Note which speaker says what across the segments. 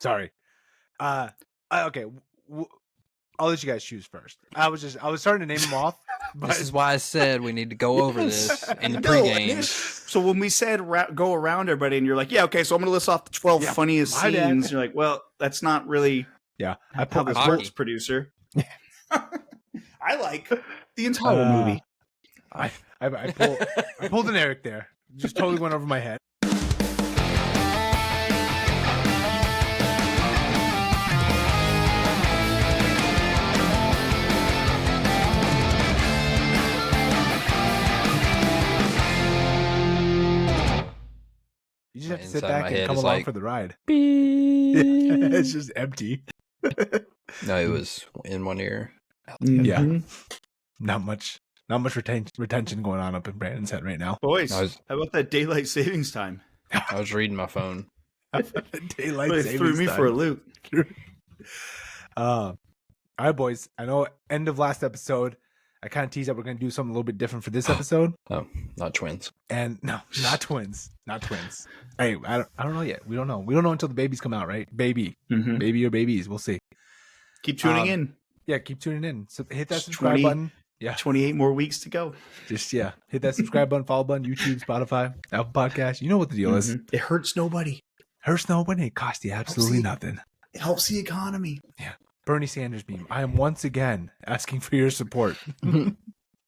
Speaker 1: Sorry. Okay. I'll let you guys choose first. I was starting to name them off. But...
Speaker 2: This is why I said we need to go over this in the pregame.
Speaker 3: So when we said go around everybody, and you're like, yeah, okay, so I'm going to list off the 12 funniest scenes. You're like, well, that's not really
Speaker 1: I
Speaker 3: how this works, producer. I like the entire movie.
Speaker 1: I pulled an Eric there. Just totally went over my head. You just have to sit back and come along for the ride. It's just empty.
Speaker 2: No, it was in one ear.
Speaker 1: Mm-hmm. Yeah. Not much retention going on up in Brandon's head right now.
Speaker 3: Boys, how about that daylight savings time?
Speaker 2: I was reading my phone.
Speaker 3: Daylight savings threw me time. For a loop.
Speaker 1: All right, boys. I know end of last episode, I kind of teased that we're going to do something a little bit different for this episode.
Speaker 2: Oh, not twins.
Speaker 1: And no, not twins. Not twins. Hey, I don't know yet. We don't know. We don't know until the babies come out, right? Baby or babies. We'll see.
Speaker 3: Keep tuning in.
Speaker 1: Yeah, keep tuning in. So hit that subscribe button. Yeah.
Speaker 3: 28 more weeks to go.
Speaker 1: Just, hit that subscribe button, follow button, YouTube, Spotify, Apple Podcast. You know what the deal is.
Speaker 3: It hurts nobody.
Speaker 1: It costs you absolutely nothing.
Speaker 3: It helps the economy.
Speaker 1: Yeah. Bernie Sanders meme. I am once again asking for your support.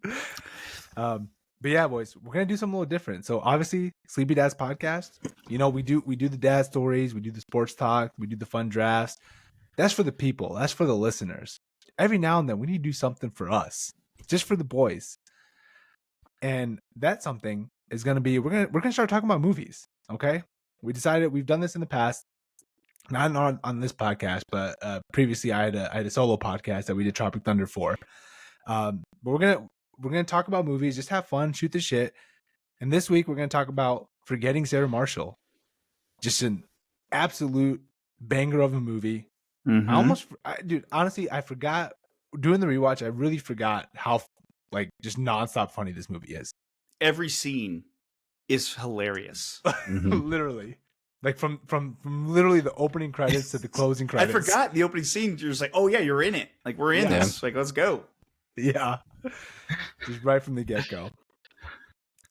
Speaker 1: But yeah, boys, we're going to do something a little different. So obviously, Sleepy Dad's podcast, we do the dad stories, we do the sports talk, we do the fun drafts. That's for the people. That's for the listeners. Every now and then, we need to do something for us, just for the boys. And that something is going to be, we're going to start talking about movies. Okay. We decided we've done this in the past, not on this podcast, but previously I had a solo podcast that we did Tropic Thunder for. But we're going to talk about movies, just have fun, shoot the shit. And this week we're going to talk about Forgetting Sarah Marshall. Just an absolute banger of a movie. Dude, honestly, I forgot doing the rewatch. I really forgot how just nonstop funny this movie is.
Speaker 3: Every scene is hilarious.
Speaker 1: Literally, from literally the opening credits to the closing credits.
Speaker 3: I forgot the opening scene. You're just like, oh yeah, you're in it. Like we're in this. Like let's go.
Speaker 1: Yeah, just right from the get go.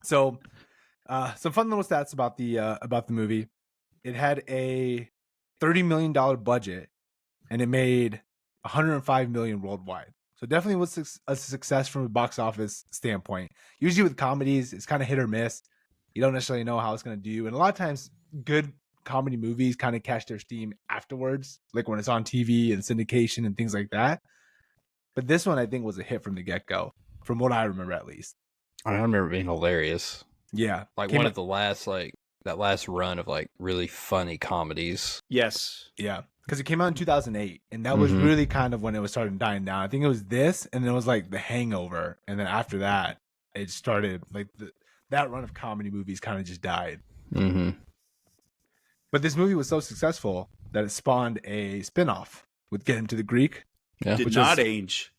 Speaker 1: So, some fun little stats about the movie. It had a $30 million budget. And it made $105 million worldwide. So definitely was a success from a box office standpoint. Usually with comedies, it's kind of hit or miss. You don't necessarily know how it's going to do. And a lot of times, good comedy movies kind of catch their steam afterwards, like when it's on TV and syndication and things like that. But this one, I think, was a hit from the get-go, from what I remember at least.
Speaker 2: I remember it being hilarious.
Speaker 1: Yeah.
Speaker 2: Like one of the last, that last run of really funny comedies.
Speaker 3: Yes.
Speaker 1: Yeah. Because it came out in 2008, and that was really kind of when it was starting dying down. I think it was this, and then it was like The Hangover, and then after that, it started that run of comedy movies kind of just died.
Speaker 2: Mm-hmm.
Speaker 1: But this movie was so successful that it spawned a spinoff with Get Him to the Greek.
Speaker 3: Yeah. Did not age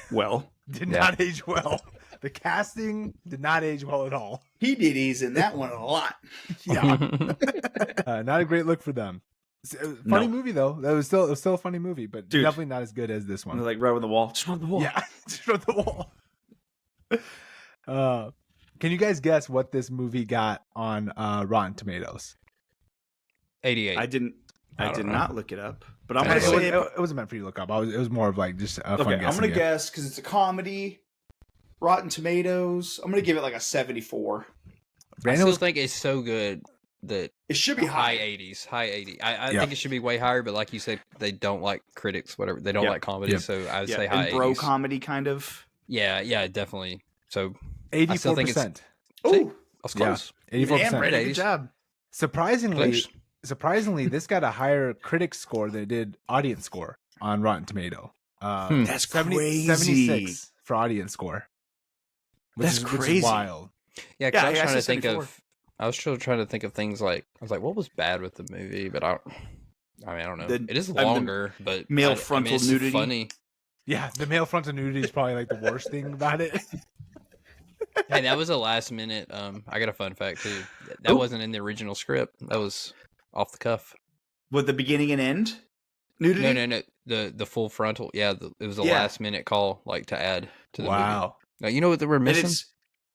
Speaker 3: well.
Speaker 1: Did not age well. The casting did not age well at all.
Speaker 3: He did ease in that one a lot.
Speaker 1: Yeah. Not a great look for them. Funny movie though. It was still a funny movie, but definitely not as good as this one.
Speaker 3: Like right on the wall. Just run the wall.
Speaker 1: Yeah, just run the wall. Can you guys guess what this movie got on Rotten Tomatoes?
Speaker 2: 88.
Speaker 3: I did not look it up, but I'm
Speaker 1: gonna
Speaker 3: say
Speaker 1: it wasn't meant for you to look up. It was more of just a fun guess.
Speaker 3: I'm gonna guess because it's a comedy. Rotten Tomatoes. I'm gonna give it like a 74.
Speaker 2: I still think it's so good that
Speaker 3: it should be
Speaker 2: high 80s. I think it should be way higher, but like you said, they don't like critics, whatever. They don't like comedy, so I would say high 80s.
Speaker 3: Bro comedy kind of.
Speaker 2: Yeah, definitely. So
Speaker 1: 84%.
Speaker 3: Oh,
Speaker 2: that's close.
Speaker 1: 84%.
Speaker 3: Good job.
Speaker 1: Surprisingly, this got a higher critic score than it did audience score on Rotten Tomato.
Speaker 3: That's crazy.
Speaker 1: 76 for audience score. Which is wild.
Speaker 2: Yeah, because I was still trying to think of things what was bad with the movie? But I don't know. It is longer, but
Speaker 3: male frontal nudity.
Speaker 2: Funny.
Speaker 1: Yeah, the male frontal nudity is probably the worst thing about it.
Speaker 2: Hey, that was a last minute. I got a fun fact too. That wasn't in the original script. That was off the cuff.
Speaker 3: With the beginning and end nudity?
Speaker 2: No. The full frontal. Yeah, it was a last minute call, like to add to the movie. Now, you know what they were missing?
Speaker 3: And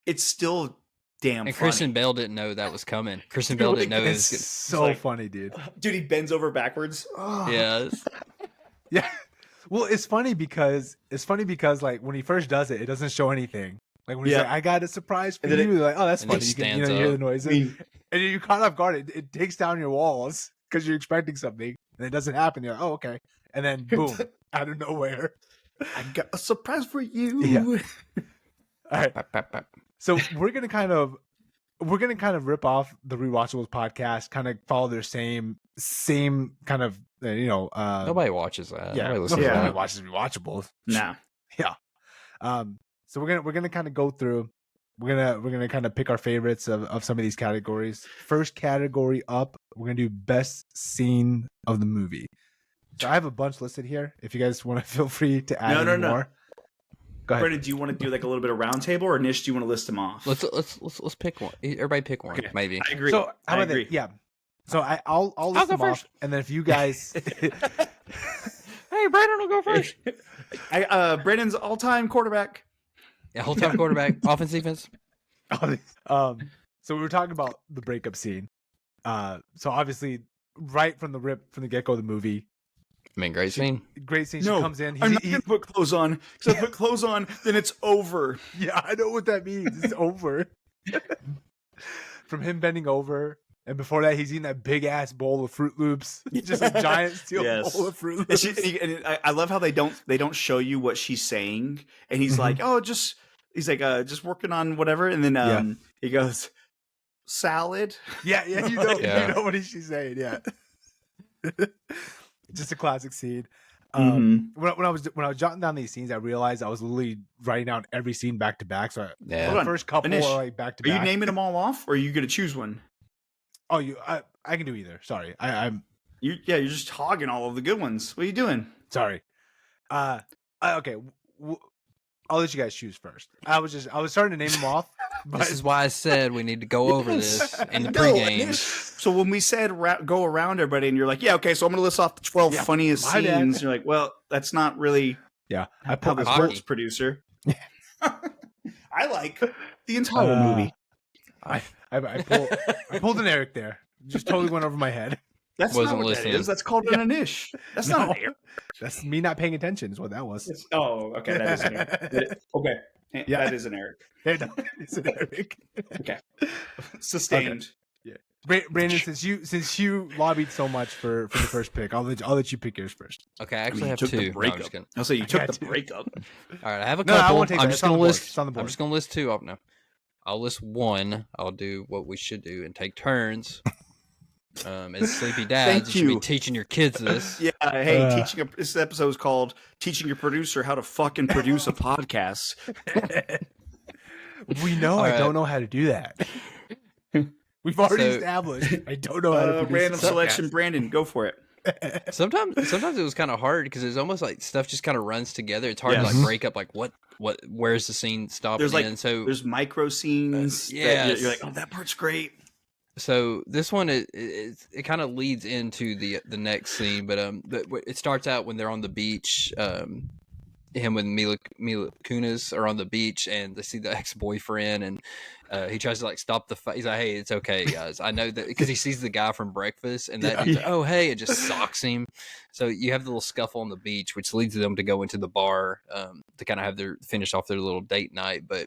Speaker 3: it's still damn
Speaker 2: and
Speaker 3: funny.
Speaker 2: Kristen Bell didn't know that was coming. Kristen Bell didn't know it was
Speaker 1: so like, funny, dude.
Speaker 3: Dude, he bends over backwards.
Speaker 2: Yeah.
Speaker 1: Yeah. Well, it's funny because like when he first does it, it doesn't show anything. Like when he's like, "I got a surprise for you," like, "Oh, that's funny." You can you hear the noises, and you're caught off guard. It takes down your walls because you're expecting something, and it doesn't happen. You're like, "Oh, okay," and then boom, out of nowhere,
Speaker 3: I got a surprise for you.
Speaker 1: Yeah. All right. So we're gonna kind of rip off the Rewatchables podcast, kind of follow their same kind of
Speaker 2: nobody watches that.
Speaker 1: Yeah, nobody watches Rewatchables.
Speaker 3: Nah.
Speaker 1: Yeah. So we're gonna kind of go through. We're gonna kind of pick our favorites of some of these categories. First category up, we're gonna do best scene of the movie. So I have a bunch listed here. If you guys want to, feel free to add more.
Speaker 3: No.
Speaker 1: Go ahead.
Speaker 3: Brendan, do you want to do like a little bit of round table, or Nish, do you want to list them off?
Speaker 2: Let's pick one. Everybody pick one, maybe.
Speaker 3: I agree.
Speaker 1: So how about that? Yeah. So I'll list them off, and then if you guys,
Speaker 2: hey, Brandon will go first.
Speaker 3: Brandon's all-time quarterback.
Speaker 2: Yeah, all-time quarterback, offense, defense.
Speaker 1: So we were talking about the breakup scene. So obviously, right from the get-go of the movie.
Speaker 2: I mean, great scene.
Speaker 1: Great scene. She comes in.
Speaker 3: I'm not going to put clothes on. Because if I put clothes on, then it's over.
Speaker 1: Yeah, I know what that means. It's over. From him bending over. And before that, he's eating that big-ass bowl of Fruit Loops. Just a giant steel bowl of Fruit Loops.
Speaker 3: And I love how they don't show you what she's saying. And he's like, just working on whatever. And then he goes, salad?
Speaker 1: Yeah, you know what she's saying, yeah. Just a classic scene. When I was jotting down these scenes, I realized I was literally writing down every scene back to back. So the first couple are like back to back.
Speaker 3: Are you naming them all off, or are you going to choose one?
Speaker 1: Oh, I can do either. Sorry,
Speaker 3: you're just hogging all of the good ones. What are you doing?
Speaker 1: Sorry. Okay. I'll let you guys choose first. I was starting to name them off.
Speaker 2: But... This is why I said we need to go over this in the pregame.
Speaker 3: So when we said go around everybody, and you're like, yeah, okay, so I'm going to list off the 12 funniest scenes. You're like, well, that's not really.
Speaker 1: Yeah,
Speaker 3: I pulled the sports producer. I like the entire movie.
Speaker 1: I pulled an Eric there. Just totally went over my head.
Speaker 3: That's not what listening. That is. That's called an Anish. That's not an Eric.
Speaker 1: That's me not paying attention is what that was.
Speaker 3: Okay. That is an Eric. Okay. Yeah. That is an Eric.
Speaker 1: It's an Eric.
Speaker 3: Okay. Sustained.
Speaker 1: Okay. Yeah. Brandon, since you lobbied so much for the first pick, I'll let you pick yours first.
Speaker 2: Okay, I actually have two.
Speaker 3: I'll say you took the breakup.
Speaker 2: All right, I have a couple.
Speaker 1: I won't take
Speaker 2: I'm
Speaker 1: that.
Speaker 2: just going to list. I'm just going to list two. Oh no, I'll list one. I'll do what we should do and take turns. As sleepy dads, you should be teaching your kids this.
Speaker 3: Yeah, hey, this episode is called "Teaching Your Producer How to Fucking Produce a Podcast."
Speaker 1: We know I don't know how to do that. We've already established I don't know how to produce
Speaker 3: random selection. Brandon, go for it.
Speaker 2: Sometimes it was kind of hard because it's almost like stuff just kind of runs together. It's hard to like break up like where's the scene stopping.
Speaker 3: There's micro scenes. That you're like, oh, that part's great.
Speaker 2: So this one it kind of leads into the next scene, but it starts out when they're on the beach. Him and Mila Kunis are on the beach, and they see the ex-boyfriend, and he tries to like stop the fight. He's like, "Hey, it's okay, guys. I know that," because he sees the guy from Breakfast, and that dude's like, "Oh, hey," it just socks him. So you have the little scuffle on the beach, which leads them to go into the bar to kind of have finish off their little date night. But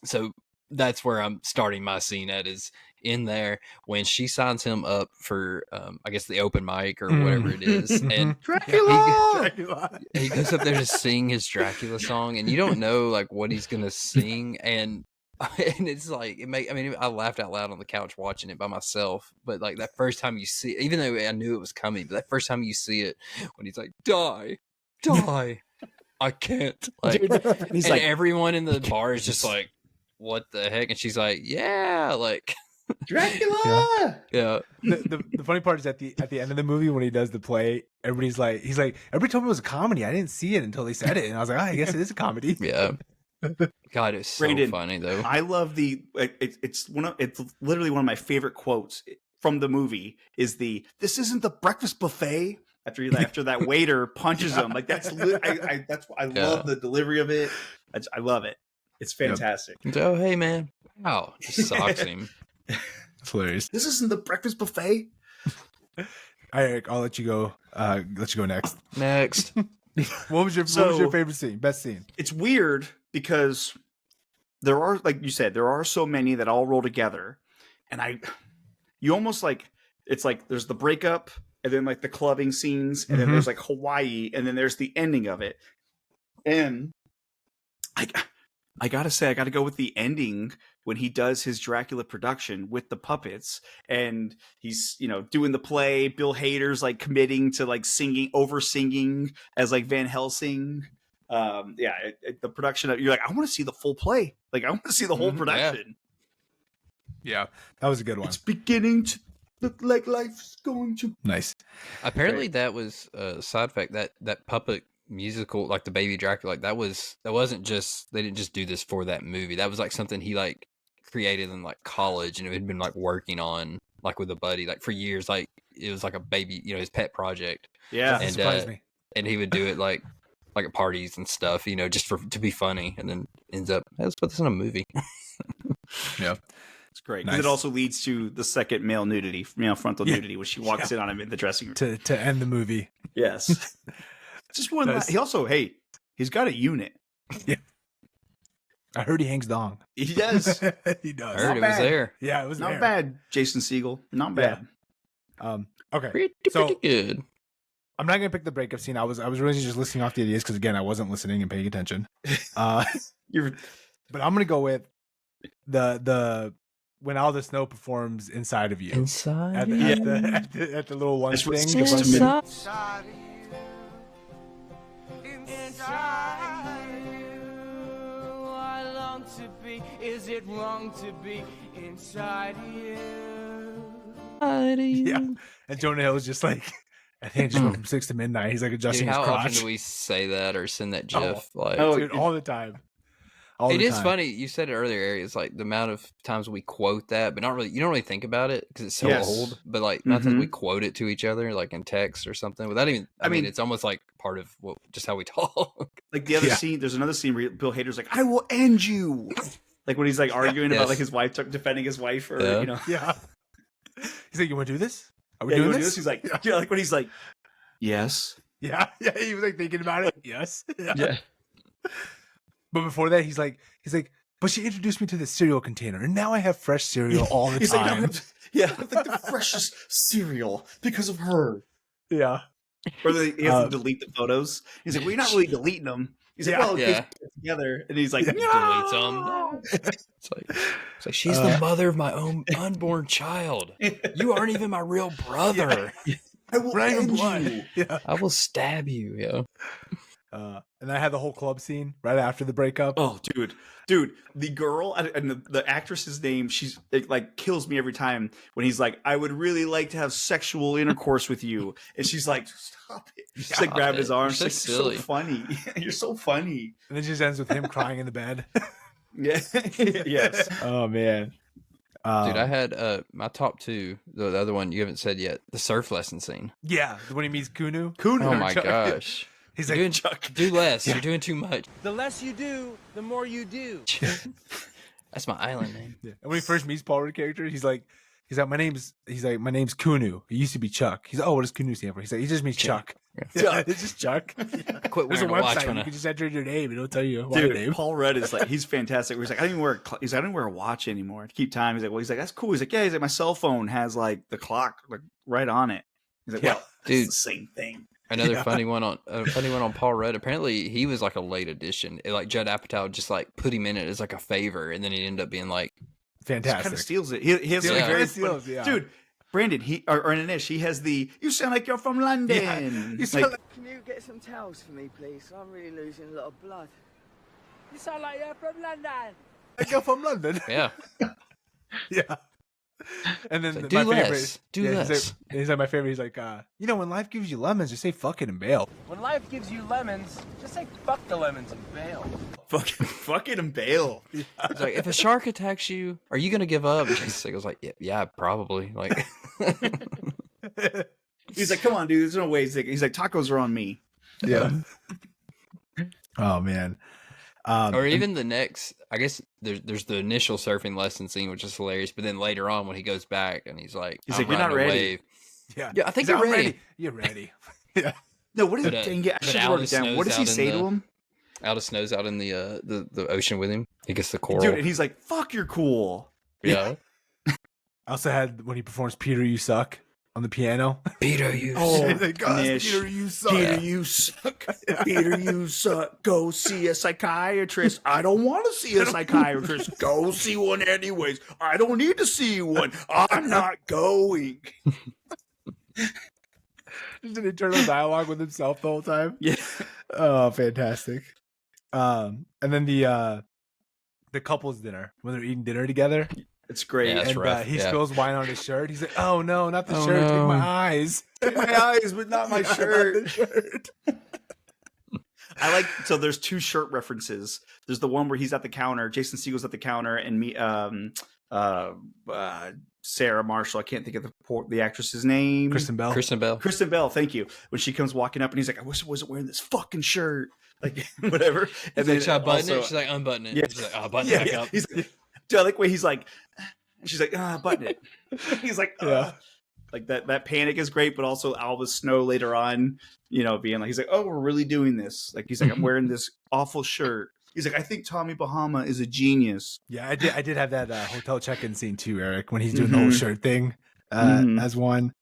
Speaker 2: so that's where I'm starting my scene at, is in there when she signs him up for I guess the open mic or whatever it is, and
Speaker 3: Dracula!
Speaker 2: He goes up there to sing his Dracula song, and you don't know like what he's gonna sing, and it's like I laughed out loud on the couch watching it by myself. But like that first time you see it, even though I knew it was coming, but that first time you see it when he's like, die I can't, like, and he's like, everyone in the bar is just like, what the heck? And she's like, yeah, like
Speaker 3: Dracula.
Speaker 1: Yeah. The funny part is at the end of the movie when he does the play, everybody's like, he's like, everybody told me it was a comedy. I didn't see it until they said it, and I was like, I guess it is a comedy.
Speaker 2: Yeah. God, it's so funny though.
Speaker 3: I love it's literally one of my favorite quotes from the movie is this isn't the breakfast buffet. After that waiter punches him, like that's I love the delivery of it. I love it. It's fantastic.
Speaker 2: Yep. Oh, hey man! Wow, just socks him.
Speaker 1: It's hilarious.
Speaker 3: This isn't the breakfast buffet.
Speaker 1: All right, Eric, I'll let you go. Let you go next.
Speaker 2: Next.
Speaker 1: What was your favorite scene? Best scene?
Speaker 3: It's weird because there are, like you said, there are so many that all roll together, and you almost like it's like there's the breakup, and then like the clubbing scenes, and then there's like Hawaii, and then there's the ending of it. And I gotta say, I gotta go with the ending when he does his Dracula production with the puppets, and he's doing the play. Bill Hader's like committing to like over singing as like Van Helsing. The production. You're like, I want to see the full play. Like I want to see the whole production.
Speaker 1: Yeah, that was a good one.
Speaker 3: It's beginning to look like life's going to.
Speaker 1: Nice.
Speaker 2: Apparently, that was a side fact that puppet musical, like the Baby Dracula, like that wasn't just, they didn't just do this for that movie. That was like something he like created in like college, and it had been like working on like with a buddy like for years. Like it was like a baby, his pet project.
Speaker 3: Yeah,
Speaker 1: that surprised me.
Speaker 2: And he would do it like at parties and stuff, just to be funny, and then ends up, let's put this in a movie.
Speaker 1: Yeah.
Speaker 3: It's great because it also leads to the second male nudity, frontal nudity, when she walks in on him in the dressing room
Speaker 1: to end the movie.
Speaker 3: Yes, just one. He also, he's got a unit.
Speaker 1: Yeah, I heard he hangs dong.
Speaker 3: He does.
Speaker 1: He does.
Speaker 2: I heard it was there.
Speaker 1: Yeah, it was
Speaker 3: not
Speaker 1: there.
Speaker 3: bad. Jason Segel, not bad.
Speaker 1: Okay,
Speaker 2: pretty good.
Speaker 1: I'm not gonna pick the breakup scene. I was really just listening off the ideas because again, I wasn't listening and paying attention. But I'm gonna go with the when all the snow performs inside of you.
Speaker 2: Inside
Speaker 1: at the little one thing.
Speaker 2: Inside
Speaker 4: you, I long to be. Is it wrong to be inside you?
Speaker 1: Yeah, and Jonah Hill is just like, I think it just went from 6 to midnight. He's like adjusting his crotch.
Speaker 2: How often do we say that or send that GIF?
Speaker 1: Dude, all the time.
Speaker 2: It is funny. You said it earlier, Ari. It's like the amount of times we quote that, but you don't really think about it because it's so old. But like, not that we quote it to each other, like in text or something, without even. I mean, it's almost like part of just how we talk.
Speaker 3: Like the other scene, there's another scene where Bill Hader's like, "I will end you," like when he's like arguing about like his wife defending his wife, or
Speaker 1: yeah. He's like, "You want to do this? Are we
Speaker 3: doing
Speaker 1: this?"
Speaker 3: He's like, like when he's like, "Yes."
Speaker 1: Yeah. He was like thinking about it. Yes.
Speaker 3: Yeah.
Speaker 1: But before that, he's like, but she introduced me to the cereal container, and now I have fresh cereal all the time.
Speaker 3: Like, like the freshest cereal because of her.
Speaker 1: Yeah.
Speaker 3: Or he has to delete the photos. He's like, well, you're not really deleting them. He's like, well, it's together. And he's like,
Speaker 2: deletes them. It's like she's the mother of my own unborn child. You aren't even my real brother.
Speaker 3: I will end you.
Speaker 1: Yeah.
Speaker 2: I will stab you. Yeah.
Speaker 1: And I had the whole club scene right after the breakup.
Speaker 3: Oh, dude, the girl and the actress's name, it like kills me every time when he's like, I would really like to have sexual intercourse with you, and she's like, stop it. She's like grabbing his arm. She's like, so funny. You're so funny.
Speaker 1: And then it just ends with him crying in the bed.
Speaker 3: Yeah. Yes.
Speaker 1: Oh man.
Speaker 2: Dude, I had my top two. The other one you haven't said yet. The surf lesson scene.
Speaker 1: Yeah, when he meets Kunu.
Speaker 2: Oh my gosh.
Speaker 1: He's
Speaker 2: like,
Speaker 1: Chuck,
Speaker 2: do less. You're doing too much.
Speaker 4: The less you do, the more you do.
Speaker 2: That's my island name.
Speaker 1: Yeah. And when he first meets Paul Rudd character, he's like, my name's Kunu. It used to be Chuck. He's like, oh, what does Kunu stand for? He's like, he just means Chuck. Yeah. It's just Chuck.
Speaker 2: Quit
Speaker 1: There's a
Speaker 2: wearing a watch.
Speaker 1: website. You can just enter your name. It'll tell you
Speaker 3: your
Speaker 1: name.
Speaker 3: Paul Rudd is like, he's fantastic. He's like, I don't wear a watch anymore to keep time. He's like, that's cool. He's like, yeah. He's like, my cell phone has like the clock like right on it. He's like, well, dude, the same thing.
Speaker 2: Another funny one on Paul Rudd. Apparently, he was like a late addition. Like Judd Apatow just like put him in it as like a favor, and then he ended up being like
Speaker 1: fantastic.
Speaker 3: Kind of steals it. He has like very steals, dude. Brandon, or Anish, he has the "you sound like you're from London."
Speaker 1: Yeah.
Speaker 3: You sound like,
Speaker 5: can you get some towels for me, please? I'm really losing a lot of blood.
Speaker 4: You sound like you're from London.
Speaker 1: You're from London.
Speaker 2: Yeah.
Speaker 1: Yeah. And then
Speaker 2: like,
Speaker 1: my
Speaker 2: less.
Speaker 1: favorite,
Speaker 2: less.
Speaker 1: He's like my favorite. He's like, when life gives you lemons, just say fuck it and bail.
Speaker 4: When life gives you lemons, just say fuck the lemons and bail.
Speaker 3: Fuck it and bail.
Speaker 2: It's like, if a shark attacks you, are you gonna give up? And Jason goes like, yeah, probably. Like,
Speaker 3: He's like, come on, dude. There's no way. He's like, tacos are on me.
Speaker 1: Yeah. Oh man.
Speaker 2: Or even the next, I guess there's the initial surfing lesson scene, which is hilarious. But then later on, when he goes back and he's like,
Speaker 3: He's
Speaker 2: I'm
Speaker 3: like, "You're not
Speaker 2: riding a
Speaker 3: ready."
Speaker 2: wave.
Speaker 1: yeah.
Speaker 2: Yeah, I think
Speaker 1: He's like,
Speaker 2: you're
Speaker 1: "I'm
Speaker 2: ready.
Speaker 1: You're ready. Yeah.
Speaker 3: No, what is
Speaker 2: But,
Speaker 3: it? Dang it. I
Speaker 2: but
Speaker 3: should have wrote it
Speaker 2: Alice
Speaker 3: down. What does he
Speaker 2: knows out
Speaker 3: say
Speaker 2: in
Speaker 3: to
Speaker 2: the-
Speaker 3: him?
Speaker 2: Alice Snow's out in the ocean with him. He gets the coral.
Speaker 3: Dude, and he's like, fuck, you're cool.
Speaker 2: yeah.
Speaker 1: I also had when he performs "Peter, You Suck" on the piano.
Speaker 2: Peter, you.
Speaker 3: Oh,
Speaker 1: He's like, "God,
Speaker 3: Nish.
Speaker 1: Peter, you suck."
Speaker 3: Peter, you suck. Peter, you suck. Go see a psychiatrist. I don't want to see a psychiatrist. Go see one anyways. I don't need to see one. I'm not going.
Speaker 1: Just an internal dialogue with himself the whole time.
Speaker 3: Yeah.
Speaker 1: Oh, fantastic. And then the couples dinner when they're eating dinner together,
Speaker 3: It's great.
Speaker 2: Yeah, that's
Speaker 1: and
Speaker 2: rough,
Speaker 1: he
Speaker 2: yeah.
Speaker 1: spills wine on his shirt. He's like, "Oh no, not the
Speaker 2: Oh,
Speaker 1: shirt! Take
Speaker 2: no.
Speaker 1: my eyes,
Speaker 3: Take my eyes, but not my
Speaker 1: Not
Speaker 3: shirt.
Speaker 1: the shirt."
Speaker 3: I like, so there's two shirt references. There's the one where he's at the counter, Jason Segel's at the counter, and Sarah Marshall, I can't think of the actress's name.
Speaker 1: Kristen Bell.
Speaker 2: Kristen Bell.
Speaker 3: Kristen Bell, thank you. When she comes walking up and he's like, I wish I wasn't wearing this fucking shirt. Like, whatever.
Speaker 2: And then should I button
Speaker 3: also-
Speaker 2: it? She's like, unbutton it.
Speaker 3: Yeah.
Speaker 2: She's like, oh, button
Speaker 3: yeah,
Speaker 2: it back
Speaker 3: yeah.
Speaker 2: up.
Speaker 3: He's like, dude, I like the way he's like, and she's like, button it. He's like,
Speaker 1: Yeah.
Speaker 3: Like that panic is great, but also Albus Snow later on, being like, he's like, oh, we're really doing this. Like, he's like, I'm wearing this awful shirt. He's like, I think Tommy Bahama is a genius.
Speaker 1: Yeah, I did have that hotel check-in scene too, Eric, when he's doing the whole shirt thing
Speaker 3: Mhm.
Speaker 1: as one.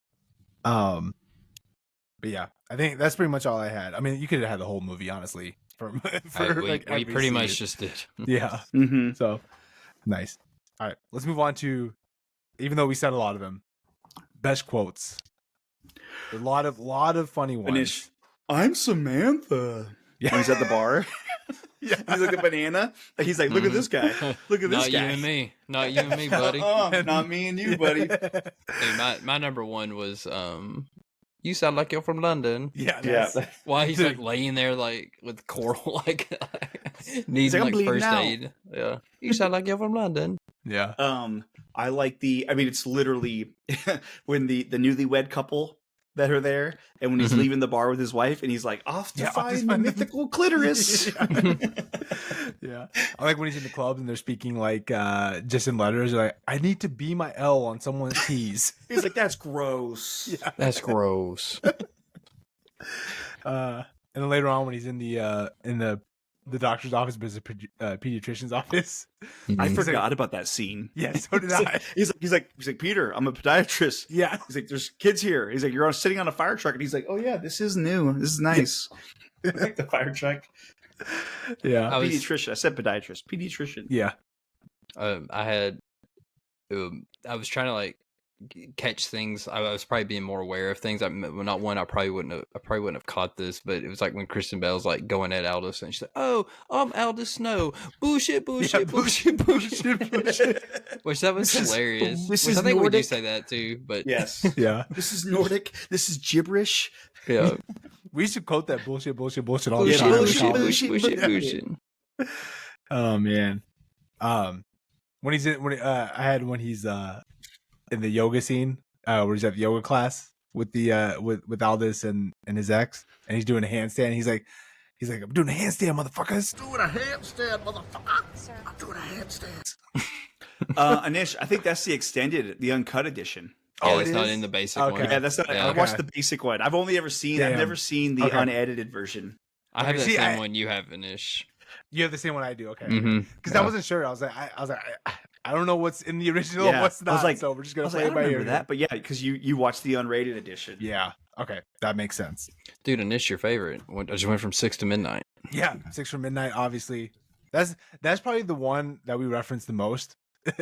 Speaker 1: But yeah, I think that's pretty much all I had. I mean, you could have had the whole movie, honestly. For
Speaker 2: We
Speaker 1: every
Speaker 2: pretty much
Speaker 1: scene.
Speaker 2: just did.
Speaker 1: Yeah.
Speaker 3: Mm-hmm.
Speaker 1: So nice. All right, let's move on to, even though we said a lot of them, best quotes. A lot of funny ones.
Speaker 3: Finish. I'm Samantha.
Speaker 1: Yeah.
Speaker 3: When he's at the bar.
Speaker 1: Yeah.
Speaker 3: He's like the banana. Like, he's like, look at this guy. Look at this
Speaker 2: Not
Speaker 3: guy.
Speaker 2: you and me. Not you and me, buddy.
Speaker 3: Not me and you, buddy.
Speaker 2: Hey, my number one was you sound like you're from London.
Speaker 1: Yeah.
Speaker 3: Yeah.
Speaker 1: that's-
Speaker 2: Why he's like laying there like with coral like needing
Speaker 3: like, "I'm
Speaker 2: like
Speaker 3: bleeding
Speaker 2: first
Speaker 3: out."
Speaker 2: aid. Yeah. You sound like you're from London.
Speaker 1: Yeah.
Speaker 3: I like it's literally when the newlywed couple that are there, and when he's
Speaker 2: Mhm.
Speaker 3: leaving the bar with his wife, and he's like, off to
Speaker 1: Yeah, off to
Speaker 3: find the
Speaker 1: find the-
Speaker 3: mythical clitoris.
Speaker 1: Yeah. I like when he's in the clubs and they're speaking like just in letters, like, I need to be my L on someone's T's.
Speaker 3: He's like, that's gross.
Speaker 1: Yeah.
Speaker 2: That's gross.
Speaker 1: And then later on when he's in the doctor's office, but it's a pediatrician's office.
Speaker 3: I
Speaker 2: Mhm.
Speaker 3: forgot about that scene.
Speaker 1: Yeah, so did
Speaker 3: He's
Speaker 1: I.
Speaker 3: like, he's like, Peter, I'm a podiatrist.
Speaker 1: Yeah.
Speaker 3: He's like, there's kids here. He's like, you're sitting on a fire truck, and he's like, oh yeah, this is new. This is nice. Like the fire truck.
Speaker 1: Yeah.
Speaker 2: I was-
Speaker 3: Pediatrician. I said podiatrist. Pediatrician.
Speaker 1: Yeah.
Speaker 2: I was trying to like catch things. I was probably being more aware of things. Not one. I probably wouldn't have caught this, but it was like when Kristen Bell's like going at Aldous, and she's like, "Oh, I'm Aldous Snow. Bullshit, bullshit,
Speaker 1: Yeah,
Speaker 2: bullshit, bullshit." Which that was
Speaker 3: This is-
Speaker 2: hilarious.
Speaker 3: this
Speaker 2: Which
Speaker 3: is
Speaker 2: I think we do
Speaker 3: Nordic.
Speaker 2: say that too, but
Speaker 3: Yes.
Speaker 1: Yeah.
Speaker 3: This is Nordic. This is gibberish.
Speaker 2: yeah,
Speaker 1: We should quote that bullshit all the
Speaker 2: bullshit,
Speaker 1: time.
Speaker 3: bullshit,
Speaker 2: bullshit,
Speaker 3: bullshit,
Speaker 2: bullshit,
Speaker 3: bullshit.
Speaker 2: bullshit.
Speaker 1: Oh man. When he's I had when he's in the yoga scene, where he's at the yoga class with the with Aldous and his ex, and he's doing a handstand. He's like, I'm doing a handstand, motherfuckers.
Speaker 3: Doing a handstand, motherfucker. I'm doing a handstand. Anish, I think that's the extended, the uncut edition.
Speaker 2: Yeah,
Speaker 1: Oh,
Speaker 2: it's
Speaker 1: it
Speaker 2: not
Speaker 1: is?
Speaker 2: in the basic
Speaker 1: Okay.
Speaker 2: one.
Speaker 3: Yeah, that's not.
Speaker 2: Yeah.
Speaker 3: I watched
Speaker 1: Okay.
Speaker 3: the basic one. I've only ever seen. I've
Speaker 1: Damn.
Speaker 3: never seen the
Speaker 1: Okay.
Speaker 3: unedited version.
Speaker 2: I have
Speaker 1: Okay,
Speaker 2: that
Speaker 1: see,
Speaker 2: same
Speaker 1: I-
Speaker 2: one you have, Anish.
Speaker 1: You have the same one I do, okay?
Speaker 2: Mm-hmm.
Speaker 1: Because I wasn't sure. I was like, I don't know what's in the original, and
Speaker 3: Yeah.
Speaker 1: what's
Speaker 3: I
Speaker 1: not.
Speaker 3: was like-
Speaker 1: so we're just
Speaker 3: I
Speaker 1: gonna
Speaker 3: was
Speaker 1: play
Speaker 3: like, I
Speaker 1: it
Speaker 3: don't
Speaker 1: by
Speaker 3: remember
Speaker 1: ear.
Speaker 3: that, but yeah, because you watched the unrated edition.
Speaker 1: Yeah. Okay, that makes sense.
Speaker 2: Dude, Anish, your favorite? I just went from 6 to midnight.
Speaker 1: Yeah, 6 from Midnight. Obviously, that's probably the one that we reference the most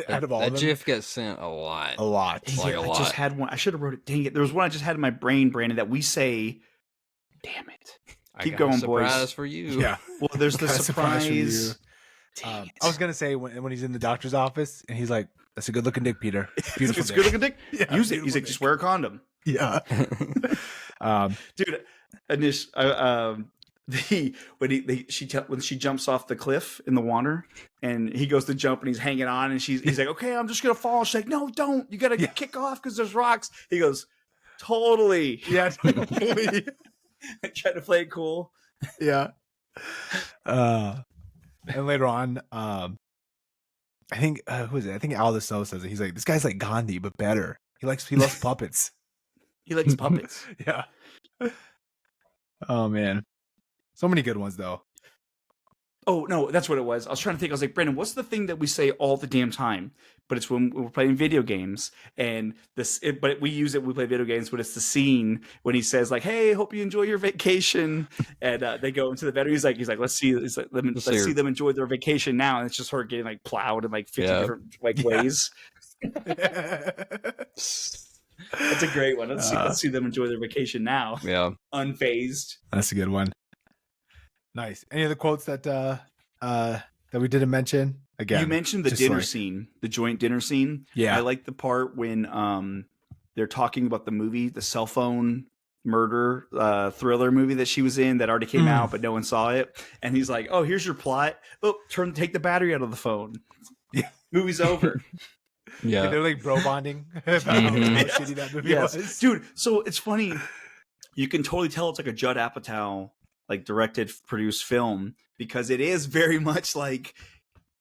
Speaker 1: out of all
Speaker 2: that
Speaker 1: of them.
Speaker 2: GIF gets sent a lot.
Speaker 1: A lot.
Speaker 3: Dang
Speaker 2: Like
Speaker 3: it,
Speaker 2: a
Speaker 3: I
Speaker 2: lot.
Speaker 3: just had one. I should have wrote it. Dang it. There was one I just had in my brain, Brandon, that we say, damn it.
Speaker 2: I
Speaker 3: Keep
Speaker 2: got a
Speaker 3: going, boys.
Speaker 2: surprise for you.
Speaker 1: Yeah.
Speaker 3: Well, there's the
Speaker 1: Got a surprise for you.
Speaker 3: surprise. Dang it.
Speaker 1: I was gonna say when he's in the doctor's office and he's like, "That's a good looking dick, Peter. Beautiful
Speaker 3: it's
Speaker 1: dick."
Speaker 3: good looking dick.
Speaker 1: Yeah,
Speaker 3: Use it.
Speaker 1: beautiful
Speaker 3: He's like,
Speaker 1: dick.
Speaker 3: just wear a condom.
Speaker 1: Yeah.
Speaker 3: Dude, Anish, when she jumps off the cliff in the water, and he goes to jump and he's hanging on, and he's like, okay, I'm just gonna fall. She's like, no, don't. You gotta kick off because there's rocks. He goes, totally.
Speaker 1: Yeah, totally.
Speaker 3: Trying to play it cool.
Speaker 1: Yeah. And later on, I think who is it? I think Aldous Snow says it. He's like, this guy's like Gandhi, but better. He loves puppets.
Speaker 3: He likes puppets.
Speaker 1: Yeah. Oh man, so many good ones though.
Speaker 3: Oh no, that's what it was. I was trying to think. I was like, Brandon, what's the thing that we say all the damn time? But it's when we're playing video games, and but we use it when we play video games. But it's the scene when he says like, "Hey, hope you enjoy your vacation," and they go into the bedroom. He's like, let's see, let's see them enjoy their vacation now. And it's just her getting like plowed in like 50 different ways. That's a great one. Let's see them enjoy their vacation now.
Speaker 2: Yeah,
Speaker 3: unfazed.
Speaker 1: That's a good one. Nice. Any other quotes that we didn't mention? Again,
Speaker 3: you mentioned the dinner scene, the joint dinner scene.
Speaker 1: Yeah,
Speaker 3: I like the part when they're talking about the movie, the cell phone murder thriller movie that she was in that already came out, but no one saw it. And he's like, "Oh, here's your plot. Oh, take the battery out of the phone. Yeah, movie's over."
Speaker 1: Yeah, they're like bro bonding about how shitty that movie was,
Speaker 3: dude. So it's funny. You can totally tell it's like a Judd Apatow like directed, produced film, because it is very much like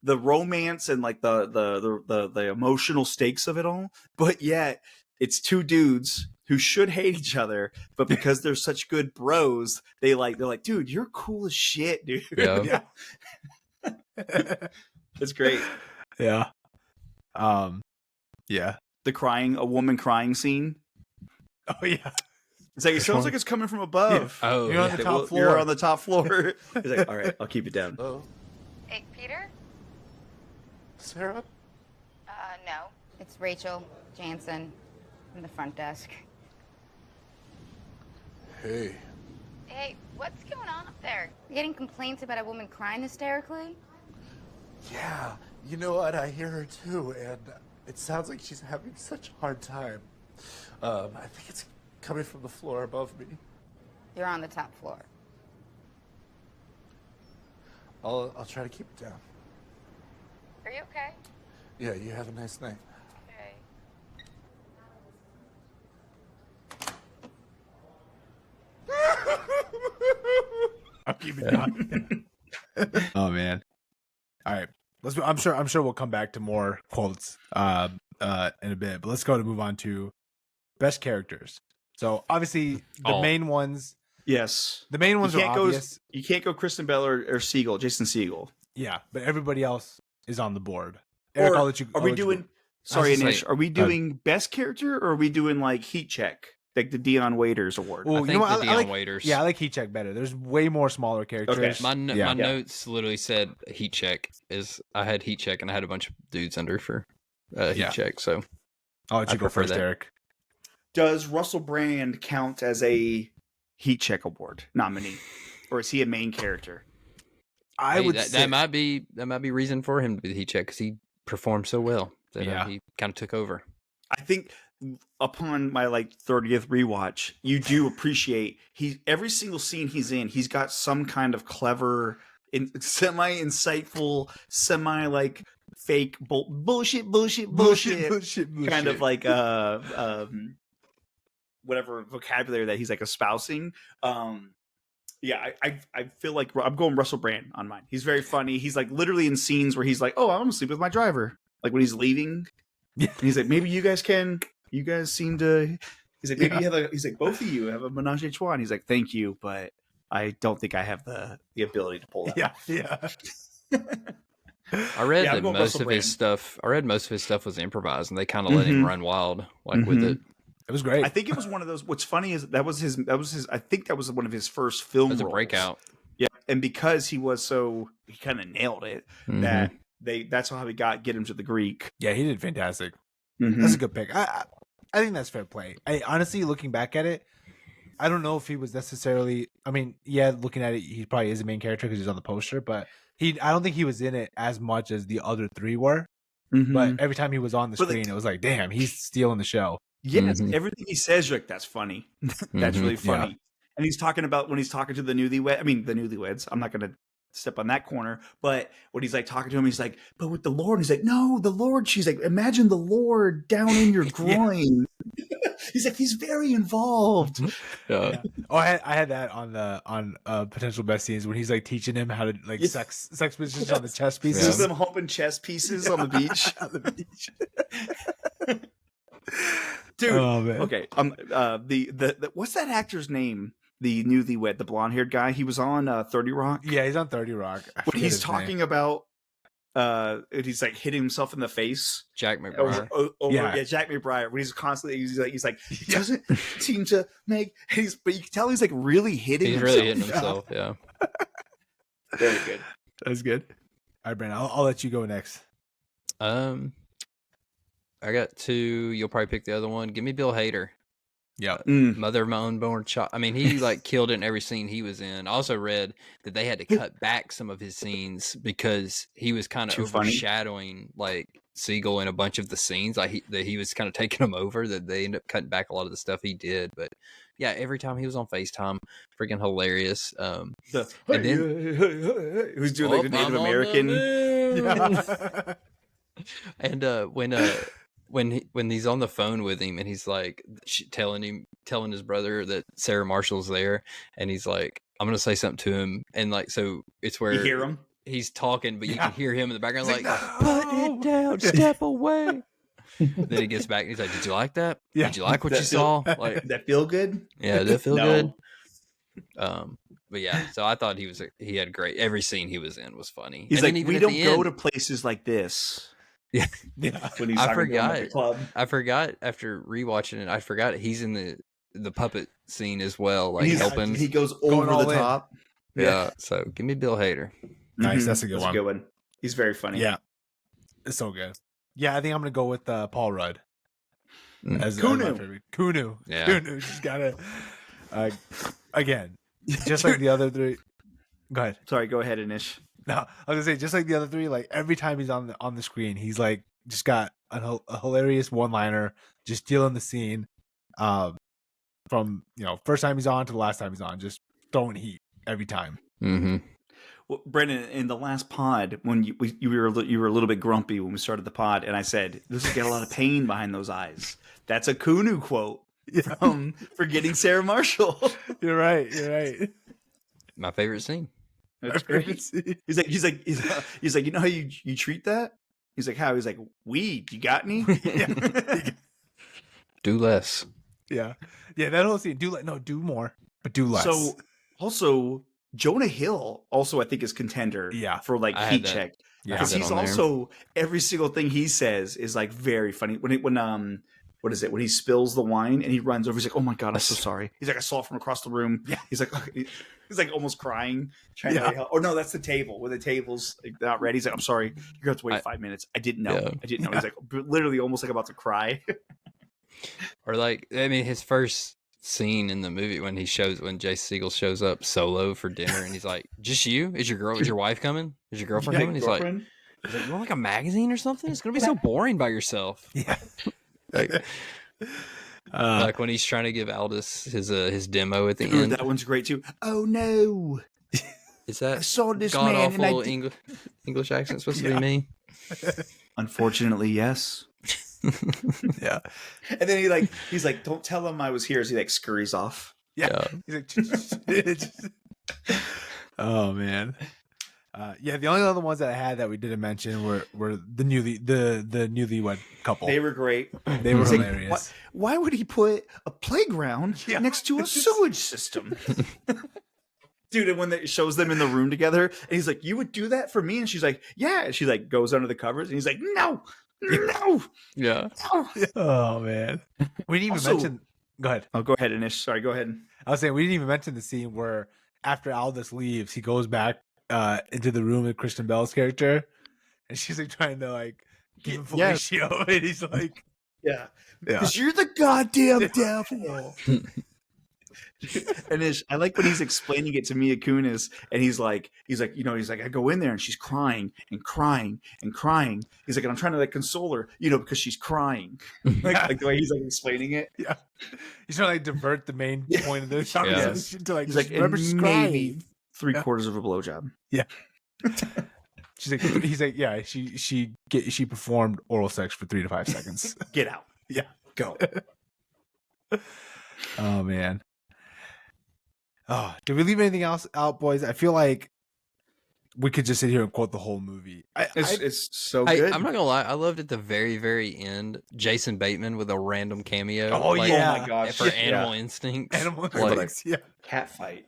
Speaker 3: the romance and like the emotional stakes of it all. But yet it's two dudes who should hate each other, but because they're such good bros, they're like, dude, you're cool as shit, dude.
Speaker 2: Yeah.
Speaker 3: It's great.
Speaker 1: Yeah. Yeah.
Speaker 3: A woman crying scene.
Speaker 1: Oh yeah.
Speaker 3: It's like, it sounds like it's coming from above.
Speaker 1: Yeah. Oh,
Speaker 3: you're on the top floor. You're on the top floor. He's like, all right, I'll keep it down.
Speaker 6: Oh.
Speaker 7: Hey, Peter?
Speaker 6: Sarah?
Speaker 7: No. It's Rachel Jansen from the front desk.
Speaker 6: Hey.
Speaker 7: Hey, what's going on up there? You getting complaints about a woman crying hysterically?
Speaker 6: Yeah. You know what? I hear her too, and it sounds like she's having such a hard time. I think it's coming from the floor above me.
Speaker 7: You're on the top floor.
Speaker 6: I'll try to keep it down.
Speaker 7: Are you okay?
Speaker 6: Yeah, you have a nice night.
Speaker 7: Okay.
Speaker 1: I'll keep it down. Oh man. All right. I'm sure we'll come back to more quotes in a bit, but let's move on to best characters. So obviously the main ones.
Speaker 3: Yes.
Speaker 1: The main ones are obvious.
Speaker 3: You can't go Kristen Bell or Segel, Jason Segel.
Speaker 1: Yeah, but everybody else is on the board. Eric, I'll let you.
Speaker 3: Are we doing? Sorry, Anish. Are we doing best character, or are we doing like heat check, like the Dion Waiters award?
Speaker 2: I think the Dion Waiters.
Speaker 1: Yeah, I like heat check better. There's way more smaller characters.
Speaker 3: Okay.
Speaker 2: My notes literally said heat check. I had heat check, and I had a bunch of dudes under for heat check. So
Speaker 1: I'll let you go first, Eric.
Speaker 3: Does Russell Brand count as a heat check award nominee, or is he a main character?
Speaker 1: I would say
Speaker 2: that might be reason for him to be the heat check, because he performed so well that he kind of took over.
Speaker 3: I think upon my 30th rewatch, you do appreciate every single scene he's in. He's got some kind of clever, semi insightful, semi fake bullshit kind of whatever vocabulary that he's espousing. I feel like I'm going Russell Brand on mine. He's very funny. He's literally in scenes where he's like, "Oh, I'm gonna sleep with my driver." Like when he's leaving, and he's like, "Maybe you guys can. You guys seem to." He's like, "Maybe you have he's like, both of you have a menage a trois." And he's like, "Thank you, but I don't think I have the ability to pull that."
Speaker 1: Yeah.
Speaker 2: I read that most of his stuff. I read most of his stuff was improvised, and they kind of let him run wild with it.
Speaker 1: It was great.
Speaker 3: I think it was one of those. What's funny is that was his. I think that was one of his first film roles.
Speaker 2: It was a breakout.
Speaker 3: Yeah, and because he kind of nailed it. That's how he get him to the Greek.
Speaker 1: Yeah, he did fantastic. That's a good pick. I think that's fair play. I honestly, looking back at it, I don't know if he was necessarily. I mean, looking at it, he probably is a main character because he's on the poster, but I don't think he was in it as much as the other three were. But every time he was on the screen, it was like, damn, he's stealing the show.
Speaker 3: Yes, everything he says, you're like, that's funny. That's really funny. And he's talking about when he's talking to the newlyweds. I'm not going to step on that corner, but when he's like talking to him, he's like, but with the Lord, he's like, no, the Lord. She's like, imagine the Lord down in your groin. He's like, he's very involved.
Speaker 2: Yeah.
Speaker 1: Oh, I had that on potential best scenes when he's like teaching him how to like sex positions on the chess pieces.
Speaker 3: Just them humping chess pieces on the beach.
Speaker 1: On the beach.
Speaker 3: Dude.
Speaker 1: Oh, man.
Speaker 3: Okay. The what's that actor's name? The newlywed, the blonde haired guy. He was on 30 Rock.
Speaker 1: Yeah, he's on 30 Rock.
Speaker 3: When he's talking about he's like hitting himself in the face.
Speaker 2: Jack McBrayer.
Speaker 3: Yeah, Jack McBrayer. When he's constantly he's like he doesn't seem to make. But you can tell he's like really hitting.
Speaker 2: He's
Speaker 3: himself.
Speaker 2: really hitting himself. Yeah.
Speaker 3: Very good.
Speaker 1: That's good. All right, Brandon, I'll let you go next.
Speaker 2: I got two. You'll probably pick the other one. Give me Bill Hader.
Speaker 1: Yeah.
Speaker 2: Mother of my unborn child. I mean, he like killed it in every scene he was in. I also read that they had to cut back some of his scenes because he was kind of overshadowing like Siegel in a bunch of the scenes. Like he was kind of taking them over. That they ended up cutting back a lot of the stuff he did. But yeah, every time he was on FaceTime, freaking hilarious.
Speaker 3: And then who's doing like the Native American?
Speaker 2: Yeah. And when he's on the phone with him and he's like telling his brother that Sarah Marshall's there, and he's like, I'm gonna say something to him, and like so it's where
Speaker 3: You hear him?
Speaker 2: He's talking, but you can hear him in the background like,
Speaker 1: no.
Speaker 2: put it down, step away. Then he gets back and he's like, did you like that?
Speaker 1: Yeah.
Speaker 2: Did you like what you saw? Like,
Speaker 3: Did that feel good?
Speaker 2: yeah, did it feel
Speaker 3: No.
Speaker 2: good? But yeah, so I thought he had great. Every scene he was in was funny.
Speaker 3: He's
Speaker 2: And
Speaker 3: like,
Speaker 2: then
Speaker 3: we
Speaker 2: even at
Speaker 3: don't
Speaker 2: the
Speaker 3: go
Speaker 2: end-
Speaker 3: to places like this.
Speaker 2: Yeah.
Speaker 3: When he's
Speaker 2: I
Speaker 3: talking to him at
Speaker 2: forgot.
Speaker 3: the club.
Speaker 2: I forgot after rewatching it. I forgot he's in the puppet scene as well, like
Speaker 3: He's-
Speaker 2: helping.
Speaker 3: He goes
Speaker 1: Going
Speaker 3: over
Speaker 1: all
Speaker 3: the
Speaker 1: in.
Speaker 3: top.
Speaker 2: Yeah. So give me Bill Hader.
Speaker 1: Nice,
Speaker 3: Mhm.
Speaker 1: that's a good one.
Speaker 3: A good one. He's very funny.
Speaker 1: Yeah. It's so good. Yeah, I think I'm gonna go with Paul Rudd. As
Speaker 3: Kunu.
Speaker 1: my favorite. Kunu.
Speaker 2: Yeah.
Speaker 1: Kunu. Just gotta again, just like the other three. Go ahead.
Speaker 3: Sorry, go ahead, Anish.
Speaker 1: No, I was gonna say just like the other three. Like every time he's on the screen, he's like just got a hilarious one-liner, just stealing the scene. From first time he's on to the last time he's on, just throwing heat every time.
Speaker 2: Mm-hmm.
Speaker 3: Well, Brendan, in the last pod, when you were a little bit grumpy when we started the pod, and I said, "This has got a lot of pain behind those eyes." That's a Kunu quote from Forgetting Sarah Marshall.
Speaker 1: You're right. You're right.
Speaker 2: My favorite scene.
Speaker 3: That's great. He's like, you know how you treat that? He's like, how? He's like, weed. You got any?
Speaker 2: Do less.
Speaker 1: Yeah. That whole scene. Do more, but do less.
Speaker 3: So, also, Jonah Hill also I think is contender.
Speaker 1: Yeah.
Speaker 3: For like
Speaker 2: I had
Speaker 3: heat
Speaker 2: that.
Speaker 3: check.
Speaker 1: Yeah.
Speaker 3: Because
Speaker 2: I had
Speaker 3: he's
Speaker 2: that on there.
Speaker 3: also every single thing he says is like very funny. When what is it? When he spills the wine and he runs over, he's like, "Oh my god, I'm so sorry." He's like, "I saw it from across the room."
Speaker 1: Yeah.
Speaker 3: He's like almost crying, trying to like, help. Or no, that's the table where the table's like, not ready. He's like, "I'm sorry, you're gonna have to wait 5 minutes." I didn't know.
Speaker 2: Yeah.
Speaker 3: I didn't know. He's like literally almost like about to cry.
Speaker 2: Or like, I mean, his first scene in the movie when Jace Siegel shows up solo for dinner and he's like, "Just you? Is your wife coming? Is your girlfriend coming?" He's like, "You want like a magazine or something? It's gonna be so boring by yourself."
Speaker 1: Yeah.
Speaker 2: Like when he's trying to give Aldous his demo at the
Speaker 3: Dude,
Speaker 2: end.
Speaker 3: that one's great too. Oh no!
Speaker 2: Is that
Speaker 3: I saw this
Speaker 2: god
Speaker 3: man and I
Speaker 2: awful
Speaker 3: did-
Speaker 2: English accent supposed to be me?
Speaker 3: Unfortunately, yes.
Speaker 1: Yeah.
Speaker 3: And then he's like, "Don't tell him I was here." As he like scurries off.
Speaker 1: Yeah. He's like, oh man. The only other ones that I had that we didn't mention were the newlywed couple.
Speaker 3: They were great.
Speaker 1: They were
Speaker 3: It's like,
Speaker 1: hilarious.
Speaker 3: why would he put a playground next to a sewage system? Dude, and when it shows them in the room together, and he's like, "You would do that for me?" And she's like, "Yeah." And she like goes under the covers, and he's like, "No, no."
Speaker 2: Yeah.
Speaker 1: Oh man. We didn't even
Speaker 3: Also-
Speaker 1: mention. Go ahead.
Speaker 3: Oh, go ahead, Anish. Sorry, go ahead.
Speaker 1: I was saying we didn't even mention the scene where after Aldous leaves, he goes back into the room with Kristen Bell's character, and she's like trying to like give him
Speaker 3: Yeah.
Speaker 1: fellatio, and he's like,
Speaker 3: Yeah,
Speaker 1: yeah.
Speaker 3: because you're the goddamn devil. And I like when he's explaining it to Mia Kunis, and he's like, I go in there and she's crying and crying and crying. He's like, and I'm trying to like console her, because she's crying. Like the way he's like explaining it.
Speaker 1: Yeah. He's trying to like divert the main point of the conversation to like,
Speaker 3: He's
Speaker 1: just
Speaker 3: like,
Speaker 1: remember
Speaker 3: and
Speaker 1: she's
Speaker 3: maybe
Speaker 1: crying.
Speaker 3: 3/4 of a blowjob.
Speaker 1: Yeah. He's like, yeah, she performed oral sex for 3 to 5 seconds.
Speaker 3: Get out.
Speaker 1: Yeah.
Speaker 3: Go.
Speaker 1: Oh man. Oh, did we leave anything else out, boys? I feel like we could just sit here and quote the whole movie.
Speaker 3: It's so good.
Speaker 2: I'm not gonna lie, I loved at the very, very end Jason Bateman with a random cameo.
Speaker 1: Oh, yeah.
Speaker 3: Oh my gosh.
Speaker 2: For Animal Instincts.
Speaker 1: Animal
Speaker 2: like,
Speaker 1: Instincts, yeah.
Speaker 3: Cat fight.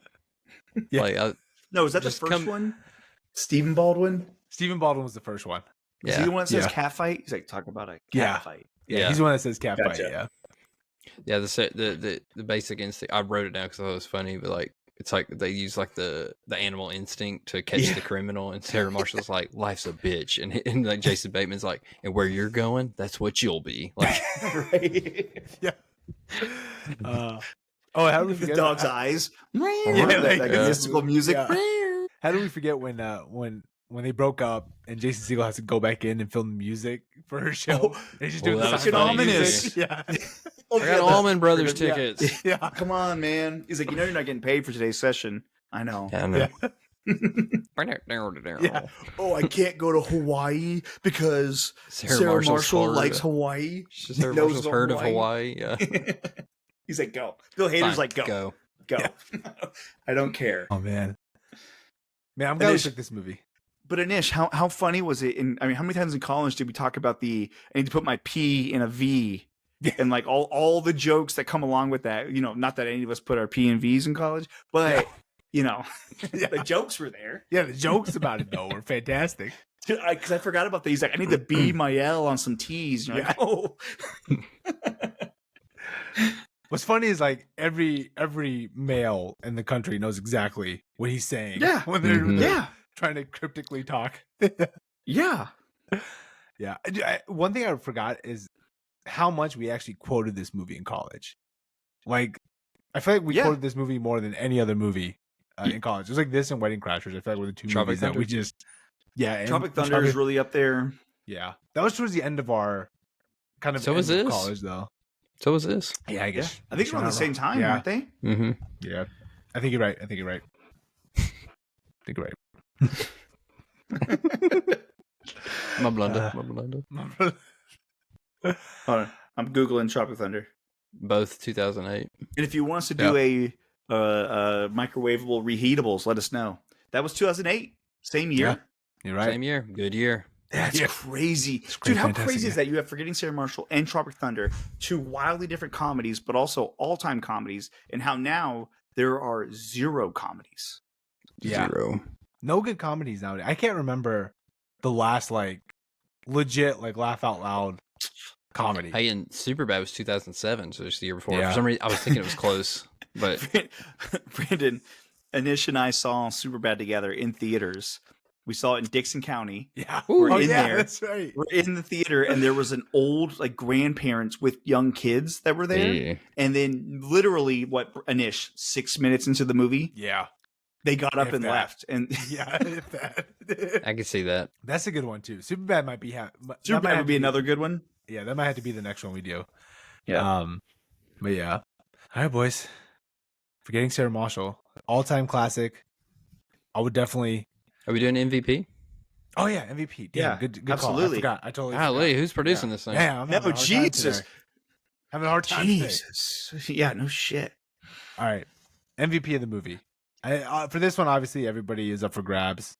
Speaker 1: Yeah.
Speaker 2: Like,
Speaker 3: No, is that the
Speaker 2: Just
Speaker 3: first one? Stephen Baldwin?
Speaker 1: Stephen Baldwin was the first one.
Speaker 3: Is
Speaker 2: yeah.
Speaker 3: he the one that says
Speaker 1: Yeah.
Speaker 3: cat fight? He's like, talk about a cat
Speaker 1: Yeah.
Speaker 3: fight.
Speaker 1: Yeah, he's the one that says cat
Speaker 3: Gotcha.
Speaker 1: fight. Yeah.
Speaker 2: Yeah, the basic instinct. I wrote it down because I thought it was funny, but like it's like they use like the animal instinct to catch the criminal, and Sarah Marshall's like, "Life's a bitch," and like Jason Bateman's like, "And where you're going, that's what you'll be." Like,
Speaker 3: Right.
Speaker 1: Yeah. How do we
Speaker 3: The
Speaker 1: forget
Speaker 3: dog's
Speaker 1: that?
Speaker 3: eyes.
Speaker 1: like,
Speaker 3: that
Speaker 2: yeah.
Speaker 3: mystical music.
Speaker 1: Yeah. How do we forget when they broke up and Jason Segel has to go back in and film the music for her show? And she's doing
Speaker 2: that
Speaker 1: the
Speaker 2: was
Speaker 1: fucking
Speaker 2: funny.
Speaker 1: ominous. Yeah.
Speaker 3: Oh,
Speaker 2: I got Allman Brothers tickets.
Speaker 1: Yeah.
Speaker 3: Come on, man. He's like, you're not getting paid for today's session. I know.
Speaker 2: I know.
Speaker 1: Yeah.
Speaker 3: Oh, I can't go to Hawaii because
Speaker 2: Sarah
Speaker 3: Sarah
Speaker 2: Marshall's
Speaker 3: Marshall
Speaker 2: Florida.
Speaker 3: likes Hawaii.
Speaker 2: Sarah
Speaker 3: Knows
Speaker 2: Marshall's
Speaker 3: about
Speaker 2: heard of
Speaker 3: Hawaii.
Speaker 2: Hawaii. Yeah.
Speaker 3: He's like, go. Bill Hader's
Speaker 2: Fine,
Speaker 3: like, go. I don't care.
Speaker 1: Oh man. Man, I'm glad we
Speaker 3: Anish-
Speaker 1: took this movie.
Speaker 3: But Anish, how funny was it? How many times in college did we talk about I need to put my P in a V?
Speaker 1: Yeah.
Speaker 3: And like all the jokes that come along with that, not that any of us put our P and V's in college, but the jokes were there.
Speaker 1: Yeah, the jokes about it though were fantastic.
Speaker 3: Because I forgot about these. Like, I need to B my L on some T's. And you're like, oh,
Speaker 1: What's funny is like every male in the country knows exactly what he's saying.
Speaker 3: Yeah.
Speaker 1: When they're
Speaker 3: yeah,
Speaker 1: trying to cryptically talk.
Speaker 3: yeah.
Speaker 1: Yeah. One thing I forgot is how much we actually quoted this movie in college. Like, I feel like we quoted this movie more than any other movie in college. It was like this and Wedding Crashers. I feel like were the two
Speaker 2: Tropic
Speaker 1: movies that
Speaker 2: Thunder?
Speaker 1: we just and
Speaker 3: Tropic Thunder is really up there.
Speaker 1: Yeah, that was towards the end of our kind of
Speaker 2: So
Speaker 1: end
Speaker 2: was
Speaker 1: of
Speaker 2: this?
Speaker 1: college though.
Speaker 2: So was this.
Speaker 1: Yeah, I guess.
Speaker 3: I think around the same time,
Speaker 1: Yeah.
Speaker 3: aren't they?
Speaker 2: Mm-hmm.
Speaker 1: Yeah, I think you're right. I think you're right.
Speaker 2: My blunder.
Speaker 1: Uh,
Speaker 2: My blunder.
Speaker 3: Hold on. I'm Googling Tropic Thunder.
Speaker 2: Both 2008.
Speaker 3: And if you want us to do a microwavable reheatables, let us know. That was 2008. Same year.
Speaker 1: Yeah. You're right.
Speaker 2: Same year. Good year.
Speaker 3: That's
Speaker 1: Yeah.
Speaker 3: crazy.
Speaker 1: great,
Speaker 3: Dude, how
Speaker 1: fantastic,
Speaker 3: crazy is
Speaker 1: yeah.
Speaker 3: that? You have Forgetting Sarah Marshall and Tropic Thunder, two wildly different comedies, but also all-time comedies, and how now there are 0 comedies.
Speaker 1: Yeah.
Speaker 2: 0.
Speaker 1: No good comedies nowadays. I can't remember the last like legit like laugh out loud comedy.
Speaker 2: Hey, and Superbad was 2007, so it's the year before.
Speaker 1: Yeah.
Speaker 2: For some reason, I was thinking it was close, but
Speaker 3: Brandon, Anish and I saw Superbad together in theaters. We saw it in Dixon County.
Speaker 1: Yeah.
Speaker 3: We're
Speaker 1: Oh,
Speaker 3: in
Speaker 1: yeah,
Speaker 3: there.
Speaker 1: that's right.
Speaker 3: We're in the theater, and there was an old like grandparents with young kids that were there.
Speaker 2: yeah.
Speaker 3: And then literally, Anish, 6 minutes into the movie,
Speaker 1: Yeah.
Speaker 3: they got up
Speaker 1: If
Speaker 3: and
Speaker 1: that.
Speaker 3: left. And
Speaker 1: Yeah. If that.
Speaker 2: I can see that.
Speaker 1: That's a good one too. Superbad might be
Speaker 3: Superbad would be another good one.
Speaker 1: Yeah, that might have to be the next one we do.
Speaker 3: Yeah.
Speaker 1: But yeah. All right, boys. Forgetting Sarah Marshall, all-time classic. I would definitely.
Speaker 2: Are we doing MVP?
Speaker 1: Oh yeah, MVP. Damn,
Speaker 3: Yeah,
Speaker 1: good
Speaker 3: absolutely.
Speaker 1: call. I forgot. I totally.
Speaker 2: Golly,
Speaker 1: forgot.
Speaker 2: who's producing this thing?
Speaker 1: Yeah, I'm having a hard time
Speaker 3: Jesus.
Speaker 1: today. Having a hard time today.
Speaker 3: Jesus. Yeah, no shit.
Speaker 1: All right, MVP of the movie. For this one, obviously, everybody is up for grabs.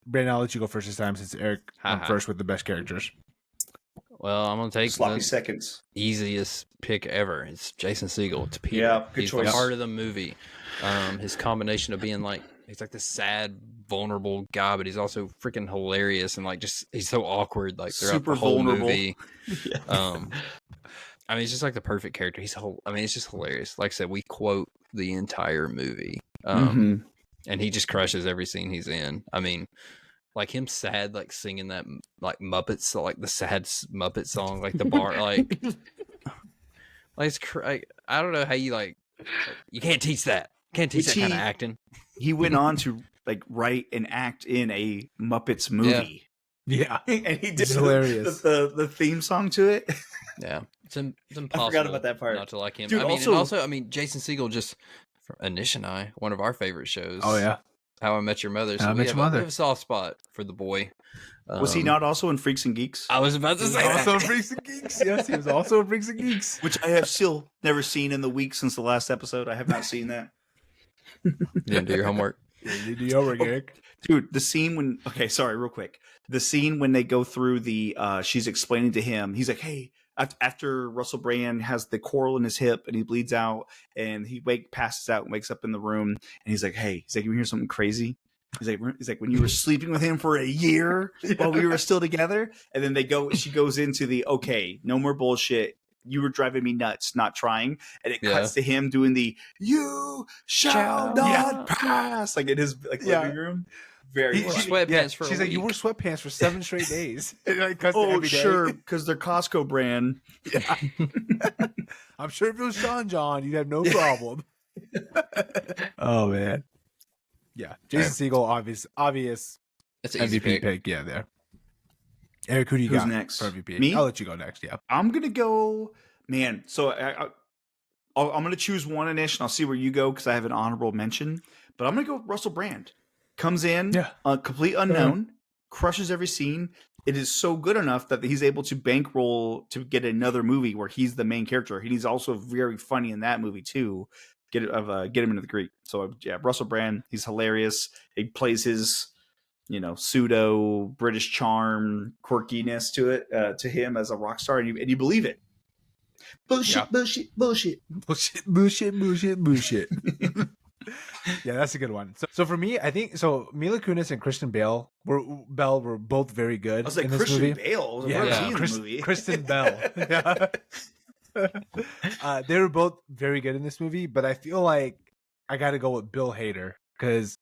Speaker 1: Brandon, I'll let you go first this time since Eric went first with the best characters.
Speaker 2: Well, I'm gonna take
Speaker 3: Sloppy
Speaker 2: the
Speaker 3: seconds.
Speaker 2: easiest pick ever. It's Jason Segel. It's Peter.
Speaker 3: Yeah, good
Speaker 2: He's
Speaker 3: choice.
Speaker 2: the heart of the movie. His combination of being like he's like this sad, vulnerable guy, but he's also freaking hilarious and like just he's so awkward like throughout
Speaker 3: Super
Speaker 2: the whole
Speaker 3: vulnerable.
Speaker 2: movie. I mean, he's just like the perfect character. It's just hilarious. Like I said, we quote the entire movie, and he just crushes every scene he's in. I mean, like him sad, like singing that like Muppets, like the sad Muppet song, like the bar, like Like I don't know how you like you can't teach that. Can't teach
Speaker 3: Which
Speaker 2: that kind of
Speaker 3: he-
Speaker 2: acting.
Speaker 3: He went on to like write and act in a Muppets movie.
Speaker 1: Yeah.
Speaker 3: And he did
Speaker 1: It's hilarious.
Speaker 3: the theme song to it.
Speaker 2: Yeah, it's impossible.
Speaker 3: forgot about that part.
Speaker 2: Not to like him.
Speaker 3: Dude,
Speaker 2: I mean,
Speaker 3: also-
Speaker 2: and also, I mean, Jason Segel just Anish and I, one of our favorite shows.
Speaker 1: Oh yeah.
Speaker 2: How I Met Your Mother. So
Speaker 1: How I
Speaker 2: we
Speaker 1: Met
Speaker 2: have,
Speaker 1: Your Mother.
Speaker 2: we have a soft spot for the boy.
Speaker 3: Was he not also in Freaks and Geeks?
Speaker 2: I was about to say that.
Speaker 1: Also in Freaks and Geeks. Yes, he was also in Freaks and Geeks.
Speaker 3: Which I have still never seen in the week since the last episode. I have not seen that.
Speaker 2: You didn't do your homework.
Speaker 1: Yeah, you do your work, Eric.
Speaker 3: Dude, the scene when sorry, real quick. The scene when they go through the she's explaining to him, he's like, hey, after Russell Brand has the coral in his hip and he bleeds out and he passes out and wakes up in the room and he's like, hey, you hear something crazy? He's like, when you were sleeping with him for a year while we were still together, and then she goes into the no more bullshit. You were driving me nuts, not trying. And it cuts to him doing the "You shall not pass" like in his living room. Very funny.
Speaker 2: Sweatpants for
Speaker 1: She's
Speaker 2: a
Speaker 1: like,
Speaker 2: week.
Speaker 1: you wore sweatpants for 7 straight days. And like, cuts to
Speaker 3: Oh,
Speaker 1: every day.
Speaker 3: sure, because they're Costco brand.
Speaker 1: Yeah. I'm sure if it was Sean John, you'd have no problem. Oh man. Yeah. Jason Segel, obvious
Speaker 2: That's an easy
Speaker 1: MVP pick. Yeah, there. Eric, who do you
Speaker 3: Who's
Speaker 1: got
Speaker 3: next?
Speaker 1: for MVP?
Speaker 3: Me?
Speaker 1: I'll let you go next. Yeah.
Speaker 3: I'm gonna go, man. So I'm gonna choose one, Anish, and I'll see where you go because I have an honorable mention. But I'm gonna go with Russell Brand. Comes in, complete unknown, crushes every scene. It is so good enough that he's able to bankroll to get another movie where he's the main character. He's also very funny in that movie too. Get him into the Greek. So yeah, Russell Brand. He's hilarious. He plays his pseudo British charm quirkiness to him as a rock star, and you believe it. Bullshit.
Speaker 1: Yeah, that's a good one. So for me, I think Mila Kunis and Kristen Bell were both very good.
Speaker 3: I was like,
Speaker 1: in this
Speaker 3: Christian
Speaker 1: movie.
Speaker 3: Bale.
Speaker 1: Yeah,
Speaker 3: In the movie?
Speaker 1: Kristen Bell. Yeah. They were both very good in this movie, but I feel like I got to go with Bill Hader because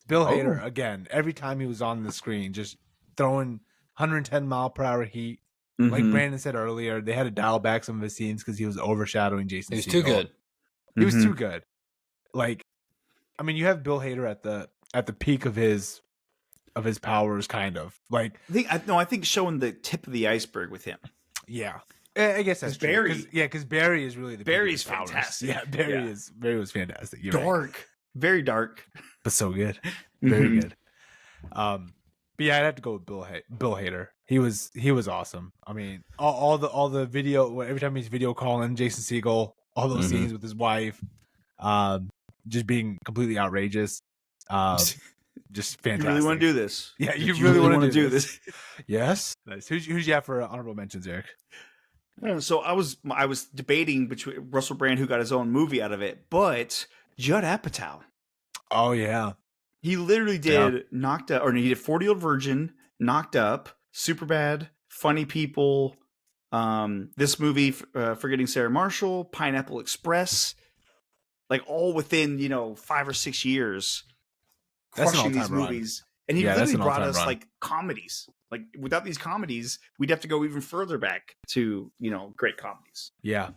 Speaker 1: Bill Hader again. Every time he was on the screen, just throwing 110-mile-per-hour heat.
Speaker 3: Mm-hmm.
Speaker 1: Like Brandon said earlier, they had to dial back some of his scenes because he was overshadowing Jason.
Speaker 2: He was
Speaker 1: Segel.
Speaker 2: too good.
Speaker 1: He was too good. Like, I mean, you have Bill Hader at the peak of his powers, kind of like.
Speaker 3: I think showing the tip of the iceberg with him.
Speaker 1: Yeah, I guess that's true.
Speaker 3: Barry.
Speaker 1: Because Barry is really the
Speaker 3: Barry's
Speaker 1: peak of his powers.
Speaker 3: fantastic.
Speaker 1: Yeah, Barry was fantastic. You're
Speaker 3: Dark,
Speaker 1: right.
Speaker 3: very dark,
Speaker 1: but so good, very good. But yeah, I'd have to go with Bill Hader. He was awesome. I mean, all the video, every time he's video calling Jason Segel, all those scenes with his wife, just being completely outrageous. Just fantastic.
Speaker 3: You really want to do this?
Speaker 1: Yeah, you
Speaker 3: really
Speaker 1: want
Speaker 3: to do this?
Speaker 1: Yes. Nice. Who's you have for honorable mentions, Eric?
Speaker 3: So I was debating between Russell Brand, who got his own movie out of it, but Judd Apatow.
Speaker 1: Oh yeah,
Speaker 3: he literally did Knocked Up, or he did 40-Year-Old Virgin, Knocked Up, Superbad, Funny People, this movie, Forgetting Sarah Marshall, Pineapple Express, like all within 5 or 6 years, crushing these movies. And he literally brought us like comedies. Like without these comedies, we'd have to go even further back to great comedies.
Speaker 1: Yeah,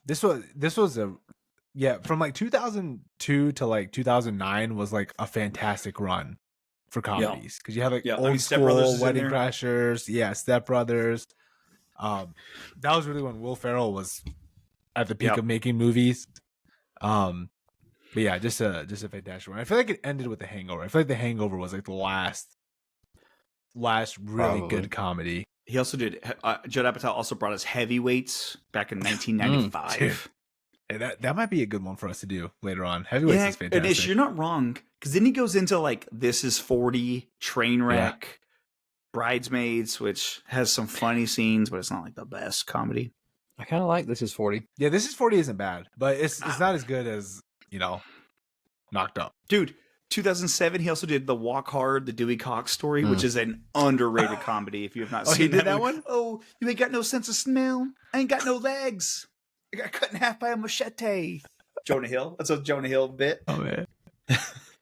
Speaker 1: this was from like 2002 to like 2009 was like a fantastic run for comedies because you have like old school Wedding Crashers, Step Brothers. That was really when Will Ferrell was at the peak of making movies. But yeah, just a fantastic one. I feel like it ended with The Hangover. I feel like The Hangover was like the last really good comedy.
Speaker 3: He also did. Judd Apatow also brought us Heavyweights back in 1995.
Speaker 1: Hey, that might be a good one for us to do later on. Heavyweights is fantastic.
Speaker 3: And you're not wrong, because then he goes into like This Is 40, Trainwreck, Bridesmaids, which has some funny scenes, but it's not like the best comedy.
Speaker 2: I kind of like This Is 40.
Speaker 1: Yeah, This Is 40 isn't bad, but it's not as good as Knocked Up.
Speaker 3: Dude, 2007, he also did The Walk Hard, the Dewey Cox story, which is an underrated comedy if you have not seen
Speaker 1: that one.
Speaker 3: Oh, you ain't got no sense of smell. I ain't got no legs. I got cut in half by a machete. Jonah Hill. That's a Jonah Hill bit.
Speaker 1: Oh, man.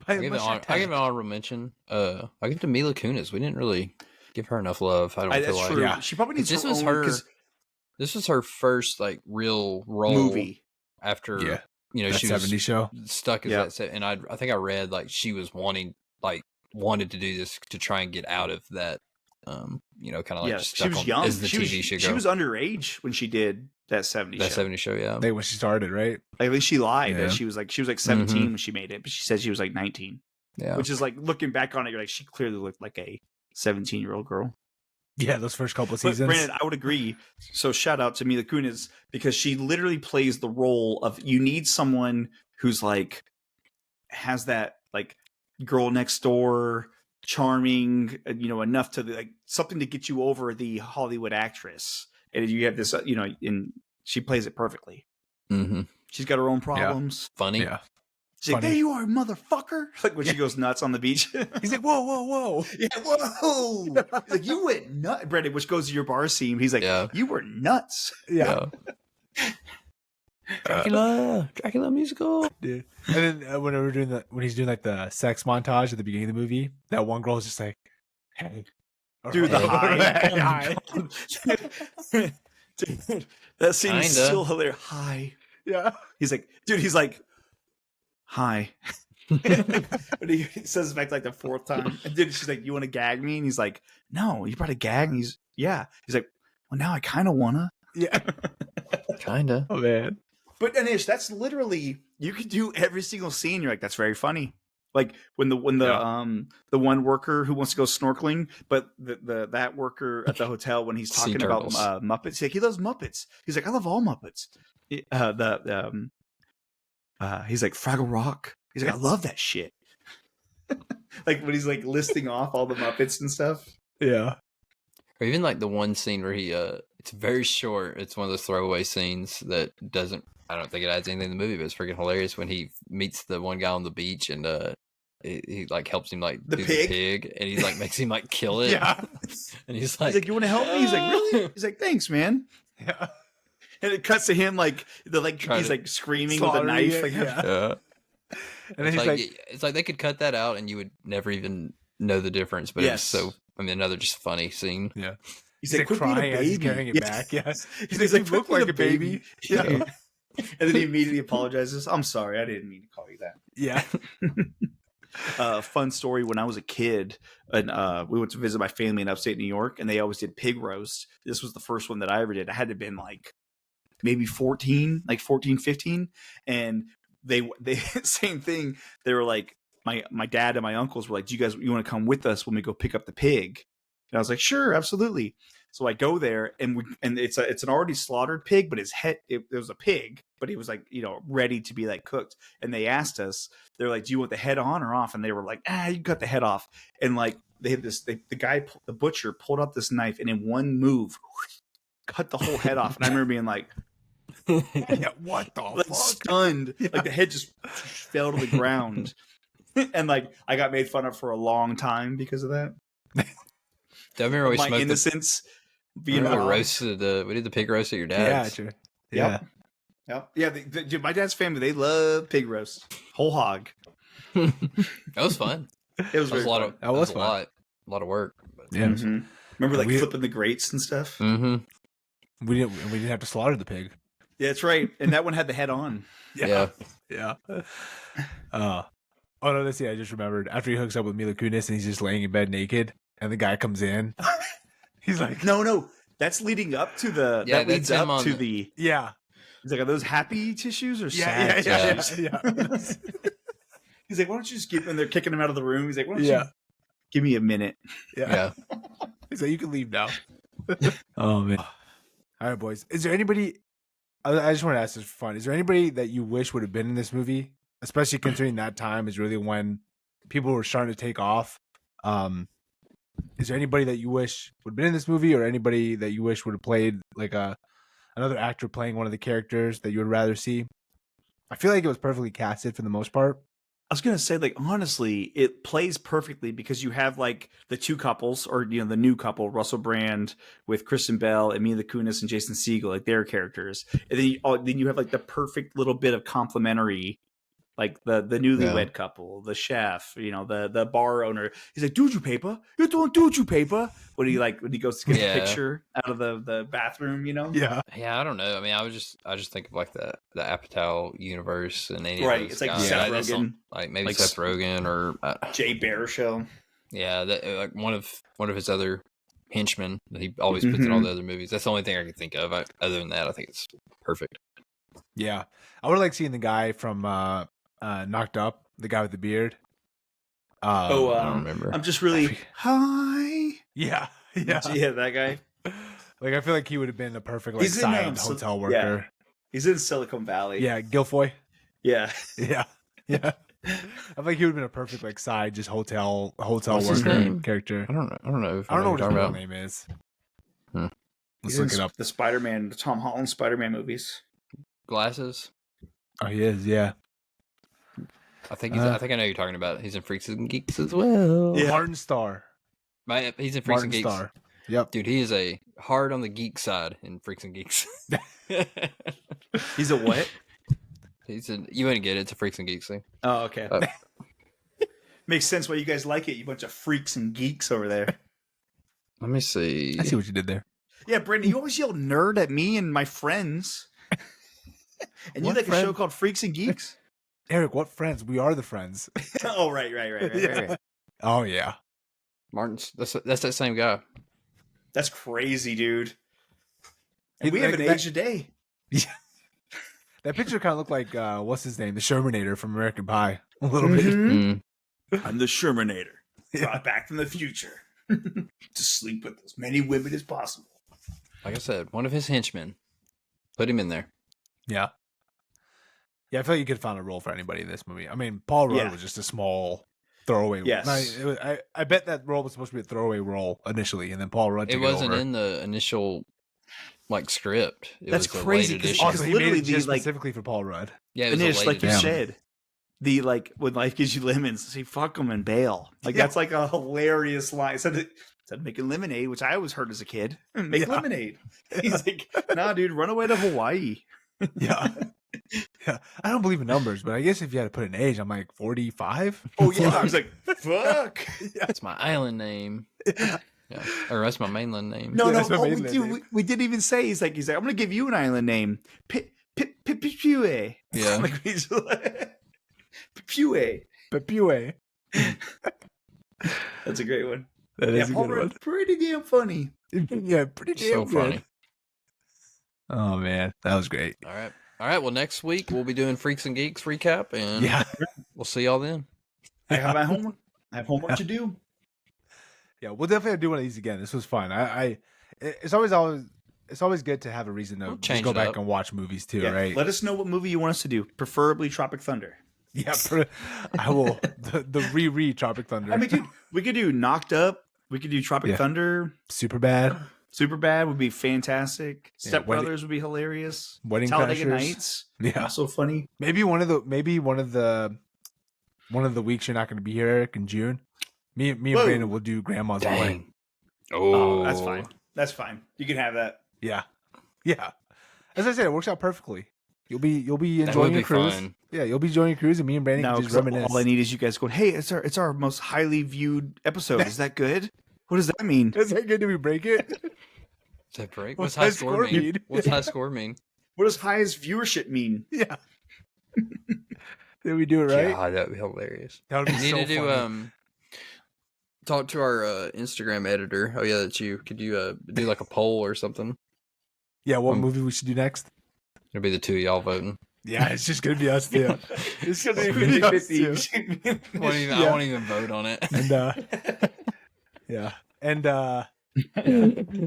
Speaker 2: I give an honorable mention. I give it to Mila Kunis. We didn't really give her enough love. I don't feel like.
Speaker 3: True. Yeah. She probably needs
Speaker 2: this
Speaker 3: her
Speaker 2: was
Speaker 3: own,
Speaker 2: her. This was her first like real role
Speaker 3: Movie.
Speaker 2: after
Speaker 1: Yeah.
Speaker 2: she
Speaker 1: That 70s
Speaker 2: was
Speaker 1: show.
Speaker 2: stuck as
Speaker 3: Yeah.
Speaker 2: that set. And I think I read like she was wanted to do this to try and get out of that. Kind of like
Speaker 3: Yeah,
Speaker 2: just
Speaker 3: she
Speaker 2: stuck
Speaker 3: was
Speaker 2: on
Speaker 3: young.
Speaker 2: as the TV show.
Speaker 3: She was underage when she did that 70s
Speaker 2: that
Speaker 3: show.
Speaker 2: 70 show, yeah.
Speaker 1: Like when she started, right?
Speaker 3: Like, at least she lied
Speaker 1: Yeah.
Speaker 3: that she was like 17 when she made it, but she said she was like 19.
Speaker 2: Yeah.
Speaker 3: Which is like looking back on it, you're like, she clearly looked like a 17-year-old girl.
Speaker 1: Yeah, those first couple of
Speaker 3: But
Speaker 1: seasons.
Speaker 3: Brandon, I would agree. So shout out to Mila Kunis because she literally plays the role of you need someone who's like has that like girl next door, charming, enough to like something to get you over the Hollywood actress, and you have this, and she plays it perfectly.
Speaker 2: Mm-hmm.
Speaker 3: She's got her own problems.
Speaker 2: Funny.
Speaker 1: Yeah.
Speaker 3: She's like, there you are, motherfucker. Like when she goes nuts on the beach.
Speaker 1: He's like, whoa, whoa, whoa.
Speaker 3: Yeah, whoa. He's like, you went nuts. Brandon, which goes to your bar scene. He's like, you were nuts.
Speaker 1: Yeah.
Speaker 2: Dracula musical.
Speaker 1: Yeah. And then when he's doing like the sex montage at the beginning of the movie, that one girl is just like, hey.
Speaker 3: Dude, the
Speaker 1: Hi.
Speaker 3: Dude, that scene is
Speaker 2: Kinda.
Speaker 3: still hilarious. Hi.
Speaker 1: Yeah.
Speaker 3: He's like, hi. But he says it back like the fourth time. And then she's like, you want to gag me? And he's like, no, you brought a gag. And he's like, well, now I kind of want to.
Speaker 1: Yeah.
Speaker 2: Kinda.
Speaker 1: Oh, man.
Speaker 3: But Anish, that's literally, you could do every single scene. You're like, that's very funny. Like when the one worker who wants to go snorkeling, but that worker at the hotel when he's
Speaker 2: Sea
Speaker 3: talking about
Speaker 2: turtles.
Speaker 3: Muppets, he's like, he loves Muppets. He's like, I love all Muppets. He's like Fraggle Rock. He's like, I love that shit. Like when he's like listing off all the Muppets and stuff.
Speaker 1: Yeah.
Speaker 2: Or even like the one scene where he it's very short. It's one of those throwaway scenes that I don't think it adds anything to the movie, but it's freaking hilarious when he meets the one guy on the beach and he like helps him like
Speaker 3: The
Speaker 2: do
Speaker 3: pig?
Speaker 2: the pig, and he's like makes him like kill it.
Speaker 1: Yeah.
Speaker 2: And he's
Speaker 3: He's
Speaker 2: like,
Speaker 3: like, you want to help me? He's like, really? He's like, thanks, man.
Speaker 1: Yeah.
Speaker 3: And it cuts to him like he's like screaming with a
Speaker 1: slaughtering
Speaker 3: knife.
Speaker 1: it,
Speaker 3: Like,
Speaker 1: yeah.
Speaker 2: yeah.
Speaker 1: And then
Speaker 2: It's
Speaker 1: he's
Speaker 2: like,
Speaker 1: like,
Speaker 2: it's like they could cut that out and you would never even know the difference. But
Speaker 3: Yes.
Speaker 2: it's so, I mean, another just funny scene.
Speaker 1: yeah.
Speaker 3: he's like, quit being a
Speaker 1: crying as he's
Speaker 3: baby.
Speaker 1: carrying it back. Yeah.
Speaker 3: He's
Speaker 1: like,
Speaker 3: like,
Speaker 1: "You look
Speaker 3: "Quit being
Speaker 1: like a baby."
Speaker 3: Yeah.
Speaker 1: Yeah.
Speaker 3: And then he immediately apologizes. I'm sorry, I didn't mean to call you that.
Speaker 1: Yeah.
Speaker 3: Fun story, when I was a kid and we went to visit my family in upstate New York, and they always did pig roast. This was the first one that I ever did. I had to have been like maybe 14, 15, and they same thing. They were like, my dad and my uncles were like, you want to come with us when we go pick up the pig? And I was like, sure, absolutely. So I go there, and it's an already slaughtered pig, but it was a pig, but he was like, ready to be like cooked. And they asked us, they're like, do you want the head on or off? And they were like, you cut the head off. And like they had the butcher pulled out this knife, and in one move cut the whole head off. And I remember being like,
Speaker 1: Yeah. What the
Speaker 3: like
Speaker 1: fuck?
Speaker 3: stunned, like the head just fell to the ground. And like I got made fun of for a long time because of that.
Speaker 2: Do I remember we
Speaker 3: My
Speaker 2: smoked
Speaker 3: innocence being
Speaker 2: we
Speaker 3: off.
Speaker 2: roasted we did the pig roast at your
Speaker 1: Yeah,
Speaker 2: dad's.
Speaker 1: sure. Yeah.
Speaker 3: Yep. Yeah. Dude, my dad's family, they love pig roast, whole hog.
Speaker 2: That was fun.
Speaker 3: It was
Speaker 2: That was
Speaker 3: very
Speaker 2: a lot
Speaker 3: fun.
Speaker 2: of
Speaker 1: That was
Speaker 2: a
Speaker 1: fun.
Speaker 2: lot of work. But,
Speaker 1: Yeah.
Speaker 3: Mhm. Remember like
Speaker 1: We-
Speaker 3: flipping the grates and stuff?
Speaker 2: mm-hmm.
Speaker 1: We didn't have to slaughter the pig.
Speaker 3: Yeah, that's right. And that one had the head on.
Speaker 2: Yeah.
Speaker 1: Yeah. Oh no, I just remembered. After he hooks up with Mila Kunis and he's just laying in bed naked, and the guy comes in, he's like,
Speaker 3: No, that's leading up to the.
Speaker 2: Yeah,
Speaker 3: that leads
Speaker 2: that's him
Speaker 3: up
Speaker 2: on
Speaker 3: to
Speaker 2: the-
Speaker 3: the.
Speaker 1: yeah,
Speaker 3: He's like, are those happy tissues or
Speaker 1: yeah,
Speaker 3: sad
Speaker 1: yeah,
Speaker 3: tissues?
Speaker 1: yeah.
Speaker 3: He's like, why don't you just give? And they're kicking him out of the room. He's like, why don't
Speaker 1: Yeah.
Speaker 3: you give me a minute?
Speaker 1: Yeah.
Speaker 2: Yeah.
Speaker 1: He's like, you can leave now. Oh man. All right, boys. Is there anybody? I just want to ask this for fun. Is there anybody that you wish would have been in this movie, especially considering that time is really when people were starting to take off? Is there anybody that you wish would have been in this movie, or anybody that you wish would have played like another actor playing one of the characters that you would rather see? I feel like it was perfectly casted for the most part.
Speaker 3: I was gonna say, like, honestly, it plays perfectly because you have like the two couples, or the new couple, Russell Brand with Kristen Bell and Mila Kunis and Jason Segel, like their characters, and then you have like the perfect little bit of complementary like the newlywed couple, the chef, the bar owner. He's like, "Dude, you paper? You're doing dude, you paper?" When he goes to get the picture out of the bathroom,
Speaker 1: Yeah.
Speaker 2: Yeah, I don't know. I mean, I just think of like the Apatow universe and any
Speaker 3: Right,
Speaker 2: of those
Speaker 3: it's like
Speaker 2: guys.
Speaker 3: Seth
Speaker 2: That's
Speaker 3: Rogen.
Speaker 2: not- like maybe
Speaker 3: Like
Speaker 2: Seth Rogen or
Speaker 3: Jay Baruchel.
Speaker 2: yeah, that, like one of his other henchmen that he always puts in all the other movies. That's the only thing I can think of. Other than that, I think it's perfect.
Speaker 1: Yeah. I would like seeing the guy from Knocked Up, the guy with the beard.
Speaker 2: I don't remember.
Speaker 3: I'm just really hi.
Speaker 1: Yeah.
Speaker 3: Yeah, that guy.
Speaker 1: Like I feel like he would have been the perfect
Speaker 3: He's in,
Speaker 1: side hotel worker.
Speaker 3: He's in Silicon Valley.
Speaker 1: Yeah, Guilfoyle.
Speaker 3: Yeah.
Speaker 1: Yeah. Yeah. I feel like he would have been a perfect side, just hotel
Speaker 2: What's his
Speaker 1: worker
Speaker 2: name?
Speaker 1: character.
Speaker 2: I don't know. I don't know.
Speaker 1: I don't know what his
Speaker 2: talking
Speaker 1: real
Speaker 2: about.
Speaker 1: name is.
Speaker 2: Hmm.
Speaker 1: Let's
Speaker 3: He's
Speaker 1: look
Speaker 3: in
Speaker 1: it up.
Speaker 3: the Tom Holland Spider-Man movies.
Speaker 2: Glasses.
Speaker 1: Oh, he is. Yeah.
Speaker 2: I think I think I know who you're talking about. He's in Freaks and Geeks as well.
Speaker 3: Yeah.
Speaker 1: Martin Starr.
Speaker 2: He's in Freaks
Speaker 1: Martin
Speaker 2: and Geeks.
Speaker 1: Starr. Yep.
Speaker 2: Dude, he is a hard on the geek side in Freaks and Geeks.
Speaker 3: He's a what?
Speaker 2: You wouldn't get it. It's a Freaks and Geeks thing.
Speaker 3: Oh, okay. Makes sense why you guys like it. You bunch of freaks and geeks over there.
Speaker 2: Let me see.
Speaker 1: I see what you did there.
Speaker 3: Yeah, Brendan, you always yell nerd at me and my friends. And you
Speaker 1: What
Speaker 3: like
Speaker 1: friend?
Speaker 3: a show called Freaks and Geeks?
Speaker 1: Eric, what friends? We are the friends.
Speaker 3: Oh, right.
Speaker 1: Oh, yeah.
Speaker 2: Martin's. That's that same guy.
Speaker 3: That's crazy, dude. And we
Speaker 1: Like
Speaker 3: have an
Speaker 1: that-
Speaker 3: age a day.
Speaker 1: That picture kind of looked like, what's his name? The Shermanator from American Pie. A little bit.
Speaker 2: Mm.
Speaker 3: I'm the Shermanator, brought back from the future to sleep with as many women as possible.
Speaker 2: Like I said, one of his henchmen. Put him in there.
Speaker 1: Yeah. Yeah, I feel like you could find a role for anybody in this movie. I mean, Paul Rudd
Speaker 3: Yeah.
Speaker 1: was just a small throwaway.
Speaker 3: Yes.
Speaker 1: I bet that role was supposed to be a throwaway role initially, and then Paul Rudd
Speaker 2: It
Speaker 1: took
Speaker 2: wasn't
Speaker 1: over.
Speaker 2: in the initial script. It
Speaker 3: That's
Speaker 2: was a
Speaker 3: crazy,
Speaker 2: late
Speaker 3: 'cause
Speaker 2: edition.
Speaker 1: Also, he
Speaker 3: literally
Speaker 1: made it just
Speaker 3: the, like-
Speaker 1: specifically for Paul Rudd.
Speaker 2: Yeah, it
Speaker 3: And
Speaker 2: was
Speaker 3: it's
Speaker 2: a late
Speaker 3: like you
Speaker 2: edition.
Speaker 3: said, when life gives you lemons, say fuck them and bail. Like that's like a hilarious line. Instead of making lemonade, which I always heard as a kid, make lemonade. He's like, nah, dude, run away to Hawaii.
Speaker 1: Yeah. Yeah. I don't believe in numbers, but I guess if you had to put an age, I'm like 45.
Speaker 3: Oh yeah, I was like, fuck.
Speaker 2: That's my island name. Yeah. Or that's my mainland name.
Speaker 3: No,
Speaker 1: Yeah,
Speaker 3: no.
Speaker 1: that's my
Speaker 3: Oh,
Speaker 1: mainland name.
Speaker 3: we didn't even say. He's like, I'm gonna give you an island name. Pipue.
Speaker 2: Yeah.
Speaker 3: Like he's Pipue.
Speaker 1: Pepue.
Speaker 3: That's a great one.
Speaker 1: That is a
Speaker 3: Paul
Speaker 1: good one.
Speaker 3: Rudd's pretty damn funny.
Speaker 1: Yeah, pretty damn
Speaker 2: So
Speaker 1: good.
Speaker 2: funny.
Speaker 1: Oh man, that was great.
Speaker 2: All right. All right. Well, next week we'll be doing Freaks and Geeks recap, and
Speaker 1: Yeah,
Speaker 2: we'll see y'all then.
Speaker 3: I have my homework. I have homework to do.
Speaker 1: yeah, we'll definitely do one of these again. This was fun. It's always good to have a reason to
Speaker 2: We'll
Speaker 1: just
Speaker 2: change
Speaker 1: go
Speaker 2: it
Speaker 1: back
Speaker 2: up.
Speaker 1: and watch movies too,
Speaker 3: Yeah,
Speaker 1: right?
Speaker 3: let us know what movie you want us to do. Preferably Tropic Thunder.
Speaker 1: Yeah, I will. The re Tropic Thunder.
Speaker 3: I mean, dude, we could do Knocked Up. We could do Tropic
Speaker 1: Yeah.
Speaker 3: Thunder.
Speaker 1: Super bad.
Speaker 3: Super Bad would be fantastic.
Speaker 1: Yeah,
Speaker 3: Step Brothers would be hilarious.
Speaker 1: Wedding
Speaker 3: Talladega
Speaker 1: Crashers.
Speaker 3: Nights.
Speaker 1: Yeah,
Speaker 3: Also funny.
Speaker 1: maybe one of the weeks you're not going to be here, Eric, in June. Me and
Speaker 3: Whoa.
Speaker 1: Brandon will do Grandma's Wedding.
Speaker 3: Oh, that's fine. That's fine. You can have that.
Speaker 1: Yeah, yeah. As I said, it works out perfectly. You'll be
Speaker 2: That would
Speaker 1: enjoying
Speaker 2: be
Speaker 1: your cruise.
Speaker 2: fun.
Speaker 1: Yeah, you'll be enjoying your cruise, and me and Brandon
Speaker 3: No,
Speaker 1: can just
Speaker 3: 'cause
Speaker 1: reminisce.
Speaker 3: all I need is you guys going, hey, it's our most highly viewed episode. Is that good? What does that mean?
Speaker 1: Is that good? Did we break it?
Speaker 2: Is that break?
Speaker 1: What's
Speaker 2: What's high
Speaker 1: high
Speaker 2: score
Speaker 1: score
Speaker 2: mean?
Speaker 1: mean?
Speaker 2: What's high score mean?
Speaker 3: What does highest viewership mean?
Speaker 1: Yeah. Did we do it right?
Speaker 2: God, that'd be hilarious.
Speaker 1: That would be
Speaker 2: We need
Speaker 1: so
Speaker 2: to do
Speaker 1: funny.
Speaker 2: talk to our Instagram editor. Oh yeah, that's you. Could you do like a poll or something?
Speaker 1: Yeah, what movie we should do next?
Speaker 2: It'll be the two of y'all voting.
Speaker 1: Yeah, it's just gonna be us two.
Speaker 3: It's going to
Speaker 1: be
Speaker 3: be
Speaker 1: us
Speaker 3: 50-50.
Speaker 2: I won't even vote on it.
Speaker 1: And yeah, and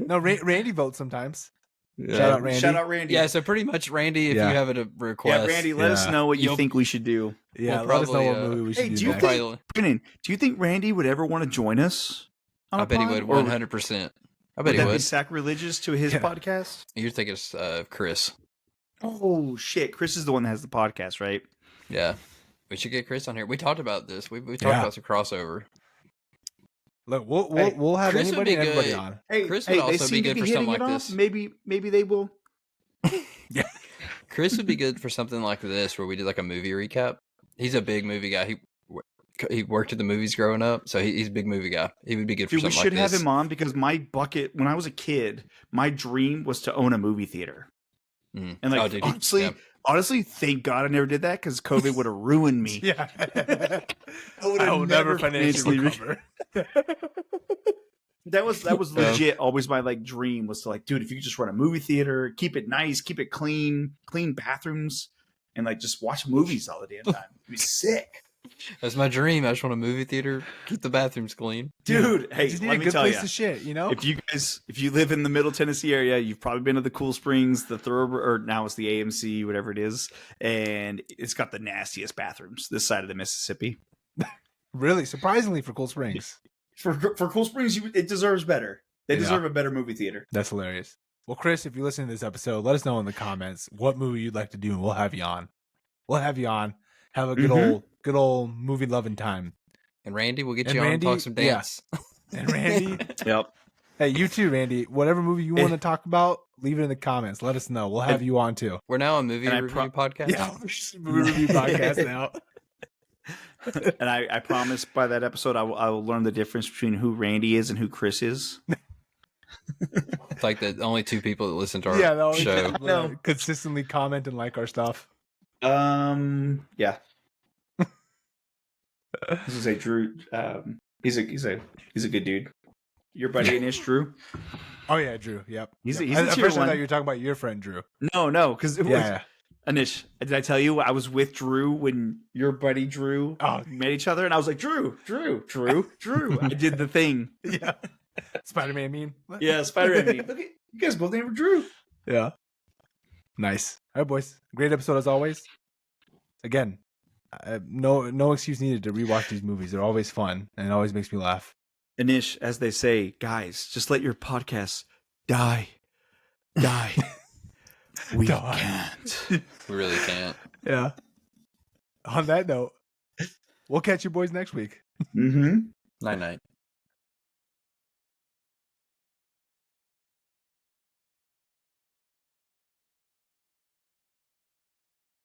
Speaker 1: no, Randy votes sometimes. Shout out Randy.
Speaker 3: Shout out Randy.
Speaker 2: Yeah, so pretty much, Randy, if
Speaker 1: Yeah.
Speaker 2: you have a request,
Speaker 3: Yeah, Randy, let us
Speaker 1: Yeah.
Speaker 3: know what you
Speaker 2: You'll-
Speaker 3: think we should do.
Speaker 1: Yeah,
Speaker 2: We'll
Speaker 1: let us know what
Speaker 2: probably,
Speaker 1: movie we should
Speaker 3: Hey,
Speaker 1: do
Speaker 3: do you
Speaker 1: next.
Speaker 3: think,
Speaker 2: Probably-
Speaker 3: Brennan, do you think Randy would ever want to join us? On
Speaker 2: I
Speaker 3: a
Speaker 2: bet he
Speaker 3: pod?
Speaker 2: would,
Speaker 3: Or
Speaker 2: 100%. I bet
Speaker 3: Would
Speaker 2: he
Speaker 3: that be
Speaker 2: would.
Speaker 3: sacrilegious to his
Speaker 1: Yeah.
Speaker 3: podcast?
Speaker 2: You're thinking it's Chris.
Speaker 3: Oh shit! Chris is the one that has the podcast, right?
Speaker 2: Yeah, we should get Chris on here. We talked about this. We talked
Speaker 1: Yeah.
Speaker 2: about some crossover.
Speaker 1: Look, we'll
Speaker 3: Hey,
Speaker 1: we'll have
Speaker 2: Chris would
Speaker 1: anybody
Speaker 2: be
Speaker 1: and everybody
Speaker 2: good.
Speaker 1: on.
Speaker 3: Hey,
Speaker 2: Chris would
Speaker 3: they
Speaker 2: also
Speaker 3: seem
Speaker 2: be
Speaker 3: to
Speaker 2: good for
Speaker 3: hitting
Speaker 2: something
Speaker 3: it
Speaker 2: like
Speaker 3: off.
Speaker 2: this.
Speaker 3: Maybe they will.
Speaker 2: Chris would be good for something like this, where we did like a movie recap. He's a big movie guy. He worked at the movies growing up, so he's a big movie guy. He would be good for
Speaker 3: Dude, we
Speaker 2: something
Speaker 3: should
Speaker 2: like
Speaker 3: have
Speaker 2: this.
Speaker 3: him on because my bucket when I was a kid, my dream was to own a movie theater.
Speaker 2: Mm.
Speaker 3: And like
Speaker 2: dude,
Speaker 3: honestly, thank God I never did that because COVID would have ruined me.
Speaker 1: Yeah.
Speaker 3: I
Speaker 1: will never financially
Speaker 3: recover. That was legit. Always my like dream was to like, dude, if you could just run a movie theater, keep it nice, keep it clean bathrooms, and like just watch movies all the damn time. It'd be sick,
Speaker 2: That's my dream. I just want a movie theater, keep the bathrooms clean.
Speaker 3: dude. Hey,
Speaker 1: Just need
Speaker 3: let
Speaker 1: a
Speaker 3: me
Speaker 1: good
Speaker 3: tell
Speaker 1: place
Speaker 3: you,
Speaker 1: to shit, you know?
Speaker 3: if you live in the Middle Tennessee area, you've probably been to the Cool Springs, the Thoroughbred, or now it's the AMC, whatever it is, and it's got the nastiest bathrooms this side of the Mississippi.
Speaker 1: Really, surprisingly for Cool Springs.
Speaker 3: For Cool Springs, it deserves better. They deserve a better movie theater.
Speaker 1: That's hilarious. Well, Chris, if you listen to this episode, let us know in the comments what movie you'd like to do, and we'll have you on. We'll have you on. Have a good old movie loving time.
Speaker 2: And Randy, we'll get
Speaker 1: And
Speaker 2: you on and
Speaker 1: Randy,
Speaker 2: talk some dance.
Speaker 1: And Randy,
Speaker 3: Yep.
Speaker 1: hey, you too, Randy. Whatever movie you want to talk about, leave it in the comments. Let us know. We'll have you on too.
Speaker 2: We're now a movie
Speaker 3: And I
Speaker 2: review podcast.
Speaker 1: Yeah, movie review podcast now.
Speaker 3: And I promise by that episode I will learn the difference between who Randy is and who Chris is.
Speaker 2: It's like the only two people that listen to our show.
Speaker 3: No.
Speaker 1: Consistently comment and like our stuff.
Speaker 3: Yeah. I was gonna say Drew. He's a good dude. Your buddy Anish, Drew.
Speaker 1: Oh yeah, Drew. Yep.
Speaker 3: He's
Speaker 1: At
Speaker 3: a tier
Speaker 1: first I
Speaker 3: one.
Speaker 1: thought you were talking about your friend Drew.
Speaker 3: No, because
Speaker 1: Yeah.
Speaker 3: Anish, did I tell you I was with Drew when your buddy Drew met each other, and I was like, Drew. I did the thing.
Speaker 1: Yeah. Spider-Man meme.
Speaker 3: Yeah, Spider-Man. Look at you guys both named Drew.
Speaker 1: Yeah. Nice. All right, boys. Great episode as always. Again, no excuse needed to rewatch these movies. They're always fun and it always makes me laugh.
Speaker 3: Anish, as they say, guys, just let your podcasts die. We can't.
Speaker 2: We really can't.
Speaker 1: Yeah. On that note, we'll catch you boys next week.
Speaker 3: Mm-hmm.
Speaker 2: Night night.